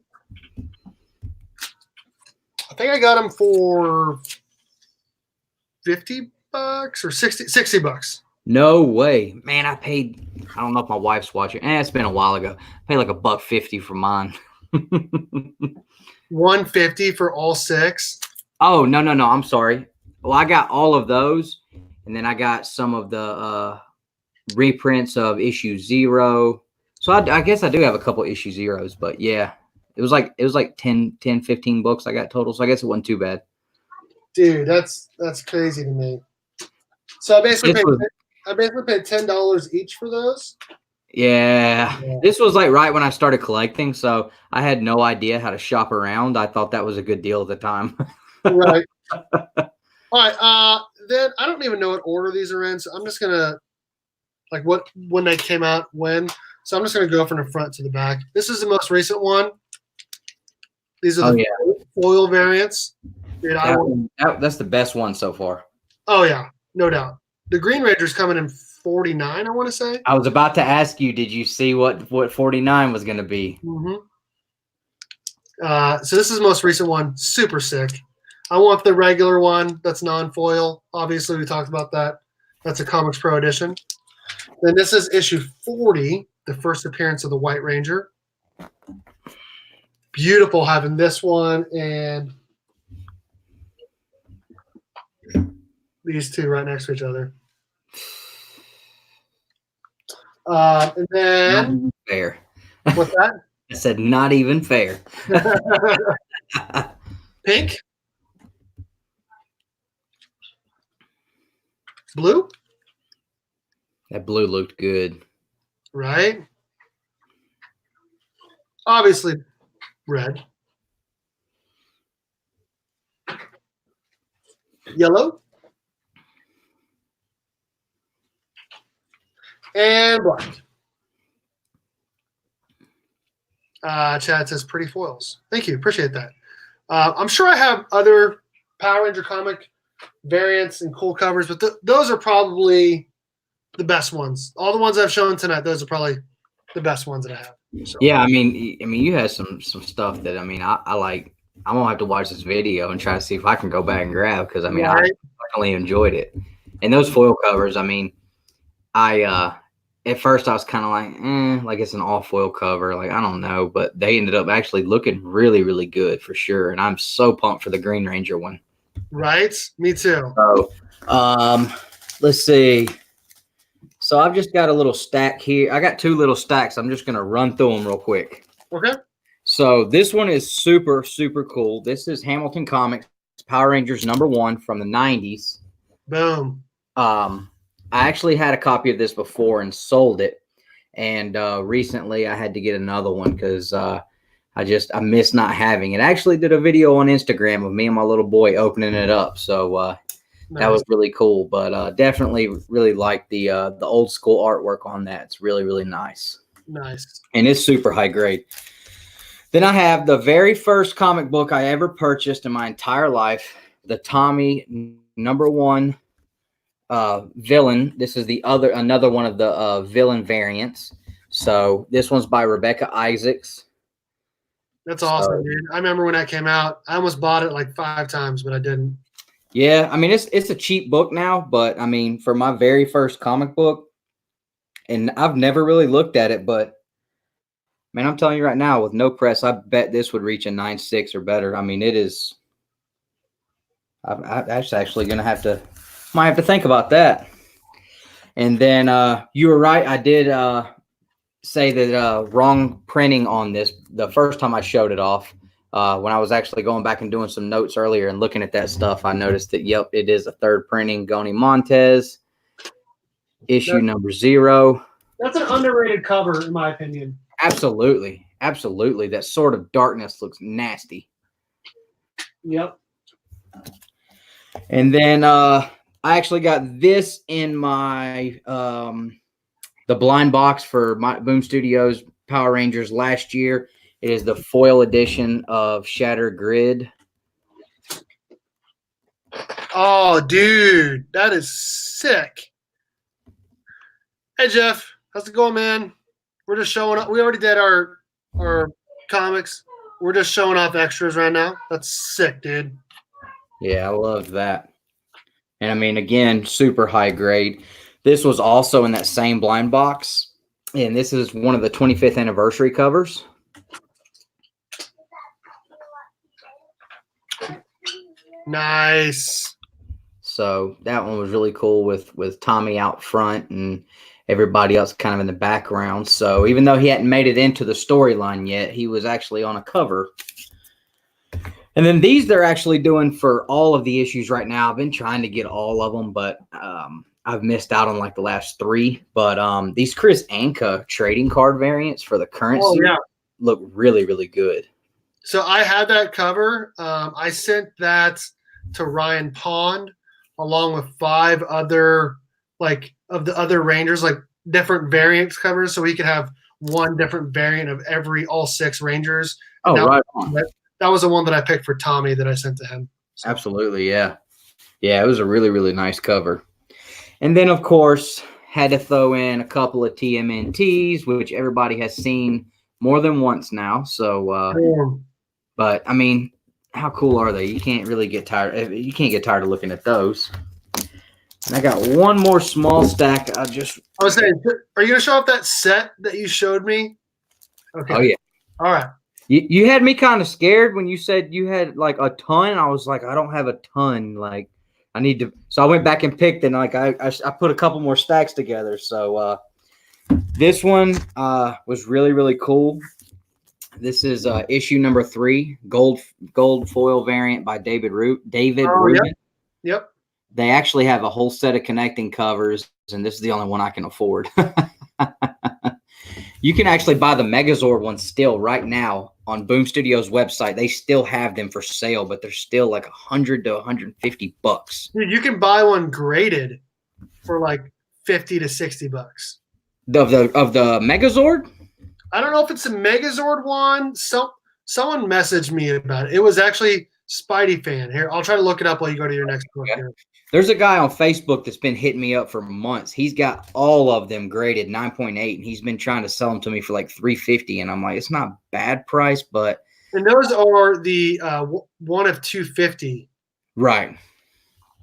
I think I got them for $50 or 60 bucks. No way, man! I don't know if my wife's watching. It's been a while ago. I paid like $1.50 for mine. $150 for all 6. Oh no! I'm sorry. Well, I got all of those, and then I got some of the reprints of issue 0. So I guess I do have a couple issue 0s, but yeah, it was like 10, 15 books I got total. So I guess it wasn't too bad. Dude, that's crazy to me. So I basically paid $10 each for those. Yeah, this was like right when I started collecting, so I had no idea how to shop around. I thought that was a good deal at the time. Right. All right. Then I don't even know what order these are in, so I'm just gonna when they came out when. So I'm just gonna go from the front to the back. This is the most recent one. These are the foil variants. Dude, that's the best one so far. Oh yeah, no doubt. The Green Ranger's coming in 49, I want to say. I was about to ask you, did you see what 49 was going to be? Mm-hmm. So this is the most recent one. Super sick. I want the regular one that's non-foil. Obviously, we talked about that. That's a Comics Pro edition. Then this is issue 40, the first appearance of the White Ranger. Beautiful having this one and these two right next to each other. And then fair. What's that? I said not even fair. Pink. Blue. That blue looked good. Right. Obviously red. Yellow. And black. Chad says pretty foils. Thank you. Appreciate that. I'm sure I have other Power Ranger comic variants and cool covers, but those are probably the best ones. All the ones I've shown tonight, those are probably the best ones that I have. So. Yeah, I mean, you had some stuff that I like. I'm gonna have to watch this video and try to see if I can go back and grab because I definitely enjoyed it. And those foil covers, at first I was kind of like it's an all foil cover, like I don't know, but they ended up actually looking really, really good for sure. And I'm so pumped for the Green Ranger one. Right, me too. So, let's see. So I've just got a little stack here. I got 2 little stacks. I'm just gonna run through them real quick. Okay. So this one is super, super cool. This is Hamilton Comics Power Rangers #1 from the 90s. Boom. I actually had a copy of this before and sold it. And recently I had to get another one because I miss not having it. I actually did a video on Instagram of me and my little boy opening it up. So that was really cool. But definitely really like the old school artwork on that. It's really, really nice. Nice. And it's super high grade. Then I have the very first comic book I ever purchased in my entire life, the Tommy #1 villain. This is another one of the villain variants. So this one's by Rebecca Isaacs. That's awesome, dude. I remember when that came out. I almost bought it like 5 times, but I didn't. Yeah, I mean it's a cheap book now, but I mean for my very first comic book, and I've never really looked at it, but man, I'm telling you right now, with no press, I bet this would reach a 9.6 or better. I mean, it is. I'm actually gonna might have to think about that. And then you were right. I did say that wrong printing on this the first time I showed it off. When I was actually going back and doing some notes earlier and looking at that stuff, I noticed that, yep, it is a 3rd printing. Goni Montez, issue #0. That's an underrated cover, in my opinion. Absolutely. Absolutely. That Sword of Darkness looks nasty. Yep. And then I actually got this in my the blind box for my Boom Studios Power Rangers last year. It is the foil edition of Shattered Grid. Oh, dude, that is sick. Hey, Jeff, how's it going, man? We're just showing up. We already did our comics. We're just showing off extras right now. That's sick, dude. Yeah, I love that. And I mean, again, super high grade. This was also in that same blind box. And this is one of the 25th anniversary covers. Nice. So that one was really cool with Tommy out front and everybody else kind of in the background. So even though he hadn't made it into the storyline yet, he was actually on a cover. And then these they're actually doing for all of the issues right now. I've been trying to get all of them, but I've missed out on like the last 3. But these Chris Anka trading card variants for the currency look really, really good. So I had that cover. I sent that to Ryan Pond along with 5 other of the other Rangers, like different variants covers, so he could have one different variant of all 6 Rangers. Oh, right on. That was the one that I picked for Tommy that I sent to him. So. Absolutely, yeah. Yeah, it was a really, really nice cover. And then, of course, had to throw in a couple of TMNTs, which everybody has seen more than once now. So, but, I mean, how cool are they? You can't really get tired. You can't get tired of looking at those. And I got one more small stack. I was saying, are you going to show off that set that you showed me? Okay. Oh, yeah. All right. You had me kind of scared when you said you had like a ton. I was like, I don't have a ton. Like, I need to. So I went back and picked, and like I put a couple more stacks together. So this one was really, really cool. This is issue number 3, gold foil variant by David Rubin. Yep. They actually have a whole set of connecting covers, and this is the only one I can afford. You can actually buy the Megazord one still right now on Boom Studios website. They still have them for sale, but they're still like $100 to $150. Dude, you can buy one graded for like $50 to $60. Of the Megazord? I don't know if it's a Megazord one. Someone messaged me about it. It was actually Spidey Fan. Here, I'll try to look it up while you go to your next book here. There's a guy on Facebook that's been hitting me up for months. He's got all of them graded 9.8, and he's been trying to sell them to me for like $350. And I'm like, it's not bad price, but and those are the one of 250. Right.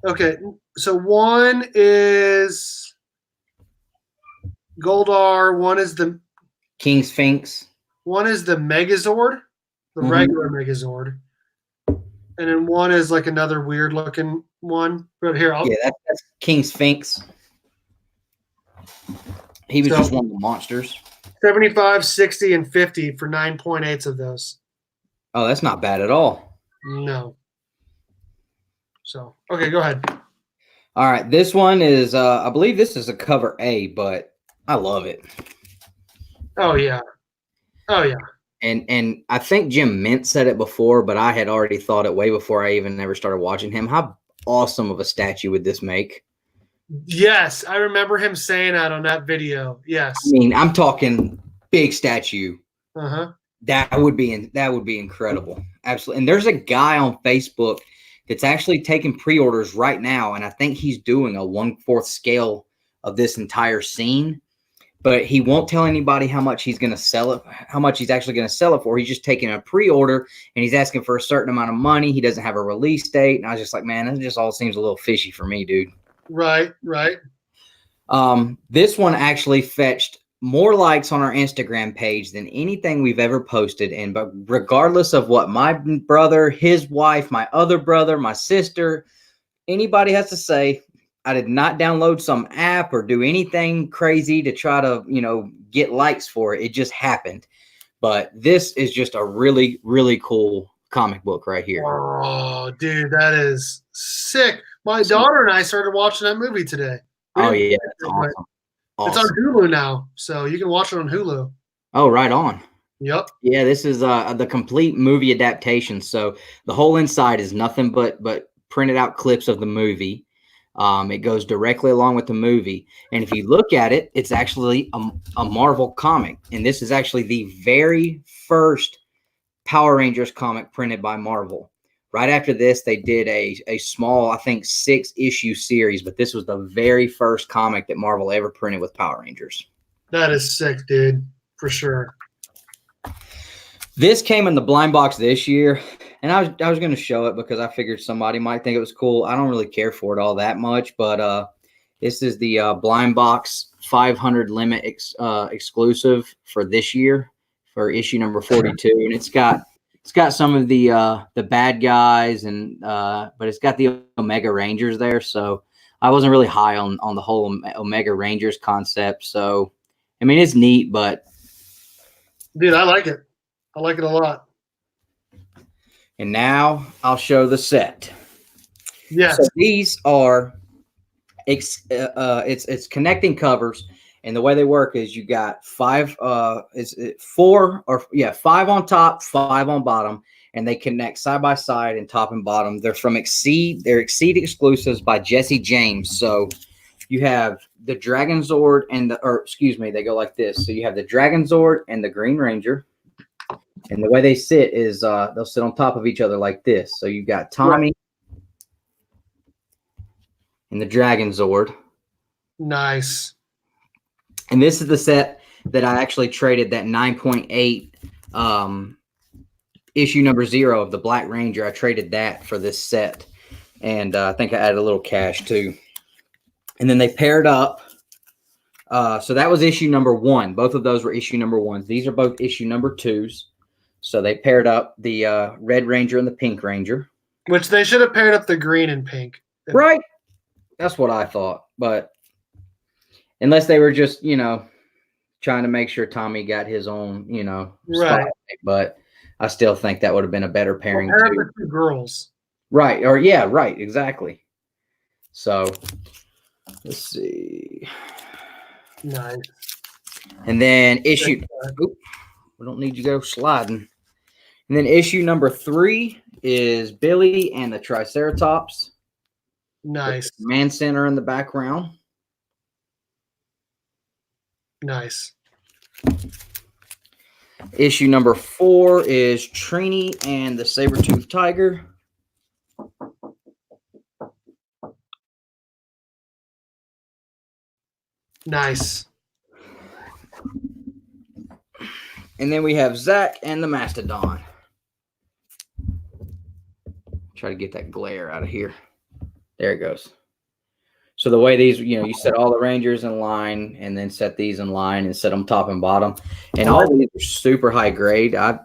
Okay, so one is Goldar. One is the King Sphinx. One is the Megazord, the regular Megazord. And then one is like another weird looking one. But here, that's King Sphinx. He was just one of the monsters. 75, 60, and 50 for 9.8s of those. Oh, that's not bad at all. No. So, okay, go ahead. All right. This one is, I believe this is a cover A, but I love it. Oh, yeah. Oh, yeah. And I think Jim Mint said it before, but I had already thought it way before I even ever started watching him. How awesome of a statue would this make? Yes, I remember him saying that on that video. Yes. I mean, I'm talking big statue. Uh-huh. That would be incredible. Absolutely. And there's a guy on Facebook that's actually taking pre-orders right now, and I think he's doing a 1/4 scale of this entire scene. But he won't tell anybody how much he's going to sell it, how much he's actually going to sell it for. He's just taking a pre-order, and he's asking for a certain amount of money. He doesn't have a release date. And I was just like, man, that just all seems a little fishy for me, dude. Right. This one actually fetched more likes on our Instagram page than anything we've ever posted. And but regardless of what my brother, his wife, my other brother, my sister, anybody has to say, I did not download some app or do anything crazy to try to, get likes for it. It just happened. But this is just a really, really cool comic book right here. Oh, dude, that is sick. My daughter and I started watching that movie today. Oh, yeah. That's awesome. It's on Hulu now, so you can watch it on Hulu. Oh, right on. Yep. Yeah, this is the complete movie adaptation. So the whole inside is nothing but printed out clips of the movie. It goes directly along with the movie, and if you look at it, it's actually a Marvel comic, and this is actually the very first Power Rangers comic printed by Marvel. Right after this, they did a small, I think, 6-issue series, but this was the very first comic that Marvel ever printed with Power Rangers. That is sick, dude, for sure. This came in the blind box this year, and I was going to show it because I figured somebody might think it was cool. I don't really care for it all that much, but this is the blind box 500 limit exclusive for this year for issue number 42, and it's got some of the bad guys and but it's got the Omega Rangers there. So I wasn't really high on the whole Omega Rangers concept. So I mean, it's neat, but dude, I like it. I like it a lot. And now I'll show the set. Yes. So these are it's connecting covers, and the way they work is you got 5 5 on top, 5 on bottom, and they connect side by side and top and bottom. They're from Exceed. They're Exceed exclusives by Jesse James. So you have the Dragon Zord and they go like this. So you have the Dragon Zord and the Green Ranger. And the way they sit is they'll sit on top of each other like this. So you've got Tommy and the Dragon Zord. Nice. And this is the set that I actually traded that 9.8 issue number 0 of the Black Ranger. I traded that for this set. And I think I added a little cash too. And then they paired up. So that was issue number 1. Both of those were issue number 1s. These are both issue number 2s. So they paired up the Red Ranger and the Pink Ranger. Which they should have paired up the green and pink. Right. That's what I thought. But unless they were just, trying to make sure Tommy got his own, right. spot. But I still think that would have been a better pairing. Well, too. The 2 girls. Right. Or yeah, right. Exactly. So let's see. Nice. And then issue. We don't need you to go sliding. And then issue number 3 is Billy and the Triceratops. Nice. Man Center in the background. Nice. Issue number 4 is Trini and the Saber-Toothed Tiger. Nice. And then we have Zach and the Mastodon. Try to get that glare out of here. There it goes. So the way these, you set all the Rangers in line and then set these in line and set them top and bottom. And all of these are super high grade. I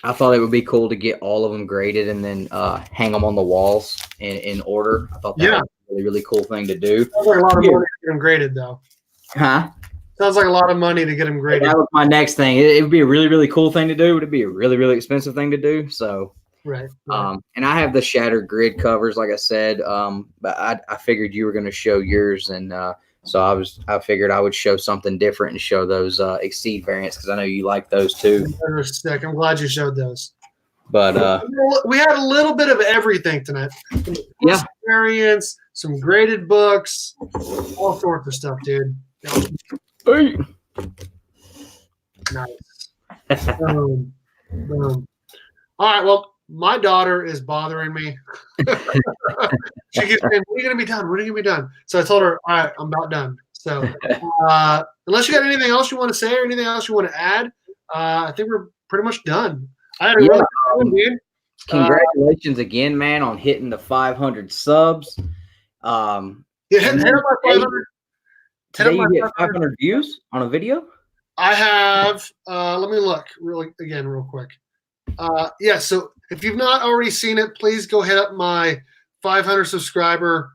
thought it would be cool to get all of them graded and then hang them on the walls in order. I thought that was a really, really cool thing to do. Sounds like a lot of money to get them graded, though. Huh? Sounds like a lot of money to get them graded. That was my next thing. It would be a really, really cool thing to do. It would be a really, really expensive thing to do. So, right. And I have the Shattered Grid covers, like I said. But I figured you were going to show yours, and so I figured I would show something different and show those Exceed variants because I know you like those too. They're sick. I'm glad you showed those. But we had a little bit of everything tonight. Yeah, variants, some graded books, all sorts of stuff, dude. Hey. Nice. Boom. All right. Well, my daughter is bothering me. She keeps saying, "When are you going to be done? When are you going to be done?" So I told her, "All right, I'm about done." So unless you got anything else you want to say or anything else you want to add, I think we're pretty much done. I had a really good one, dude. Congratulations again, man, on hitting the 500 subs. Hit up my 500. Today you get 500 views on a video? I have, let me look real quick. Yeah, so if you've not already seen it, please go hit up my 500 subscriber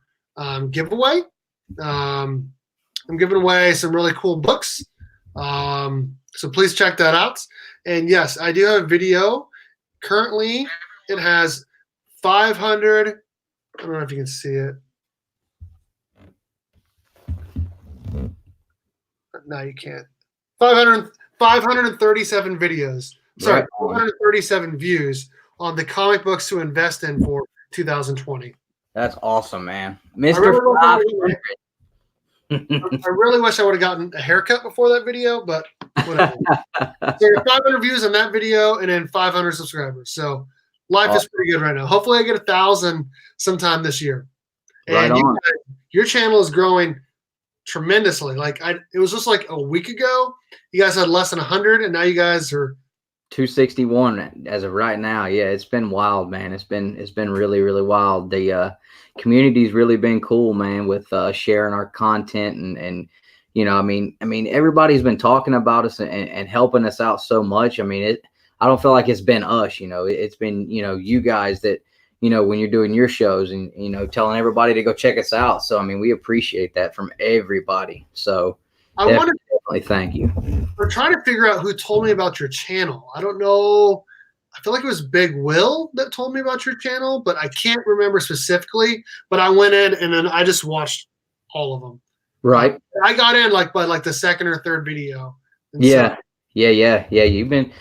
giveaway. I'm giving away some really cool books. So please check that out. And yes, I do have a video. Currently, it has 500. I don't know if you can see it. No, you can't. 537 videos. Sorry, Right. 437 views on the comic books to invest in for 2020. That's awesome, man. I Mr. really, 500. I really wish I would have gotten a haircut before that video, but whatever. So 500 views on that video and then 500 subscribers. So life is pretty good right now. Hopefully I get 1,000 sometime this year. Right And on. your channel is growing tremendously. Like it was just like a week ago, you guys had less than 100, and now you guys are 261 as of right now. Yeah, it's been wild, man. It's been really, really wild. The community's really been cool, man, with sharing our content and you know, I mean, everybody's been talking about us and helping us out so much. I mean, I don't feel like it's been us, you know, it's been, you know, you guys that, you know, when you're doing your shows and, you know, telling everybody to go check us out. So, I mean, we appreciate that from everybody. So definitely thank you. We're trying to figure out who told me about your channel. I don't know. I feel like it was Big Will that told me about your channel, but I can't remember specifically. But I went in and then I just watched all of them. Right. I got in like by like the second or third video. And yeah. You've been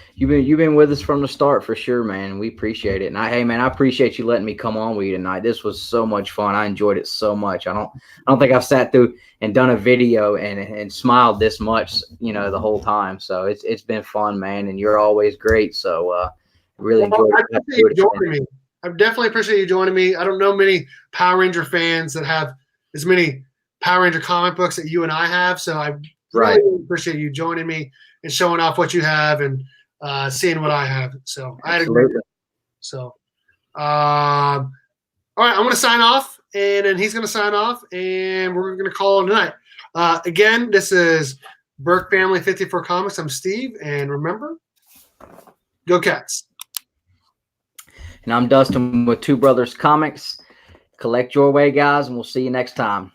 with us from the start for sure, man. We appreciate it. And hey, man, I appreciate you letting me come on with you tonight. This was so much fun. I enjoyed it so much. I don't think I've sat through and done a video and smiled this much, you know, the whole time. So it's been fun, man. And you're always great. So really enjoyed it. I definitely appreciate you joining me. I don't know many Power Ranger fans that have as many Power Ranger comic books that you and I have. So I really appreciate you joining me and showing off what you have and seeing what I have. So I had a great time. So, all right, I'm going to sign off, and then he's going to sign off, and we're going to call it a night. Again, this is Burke Family 54 Comics. I'm Steve, and remember, go Cats. And I'm Dustin with Two Brothers Comics. Collect your way, guys, and we'll see you next time.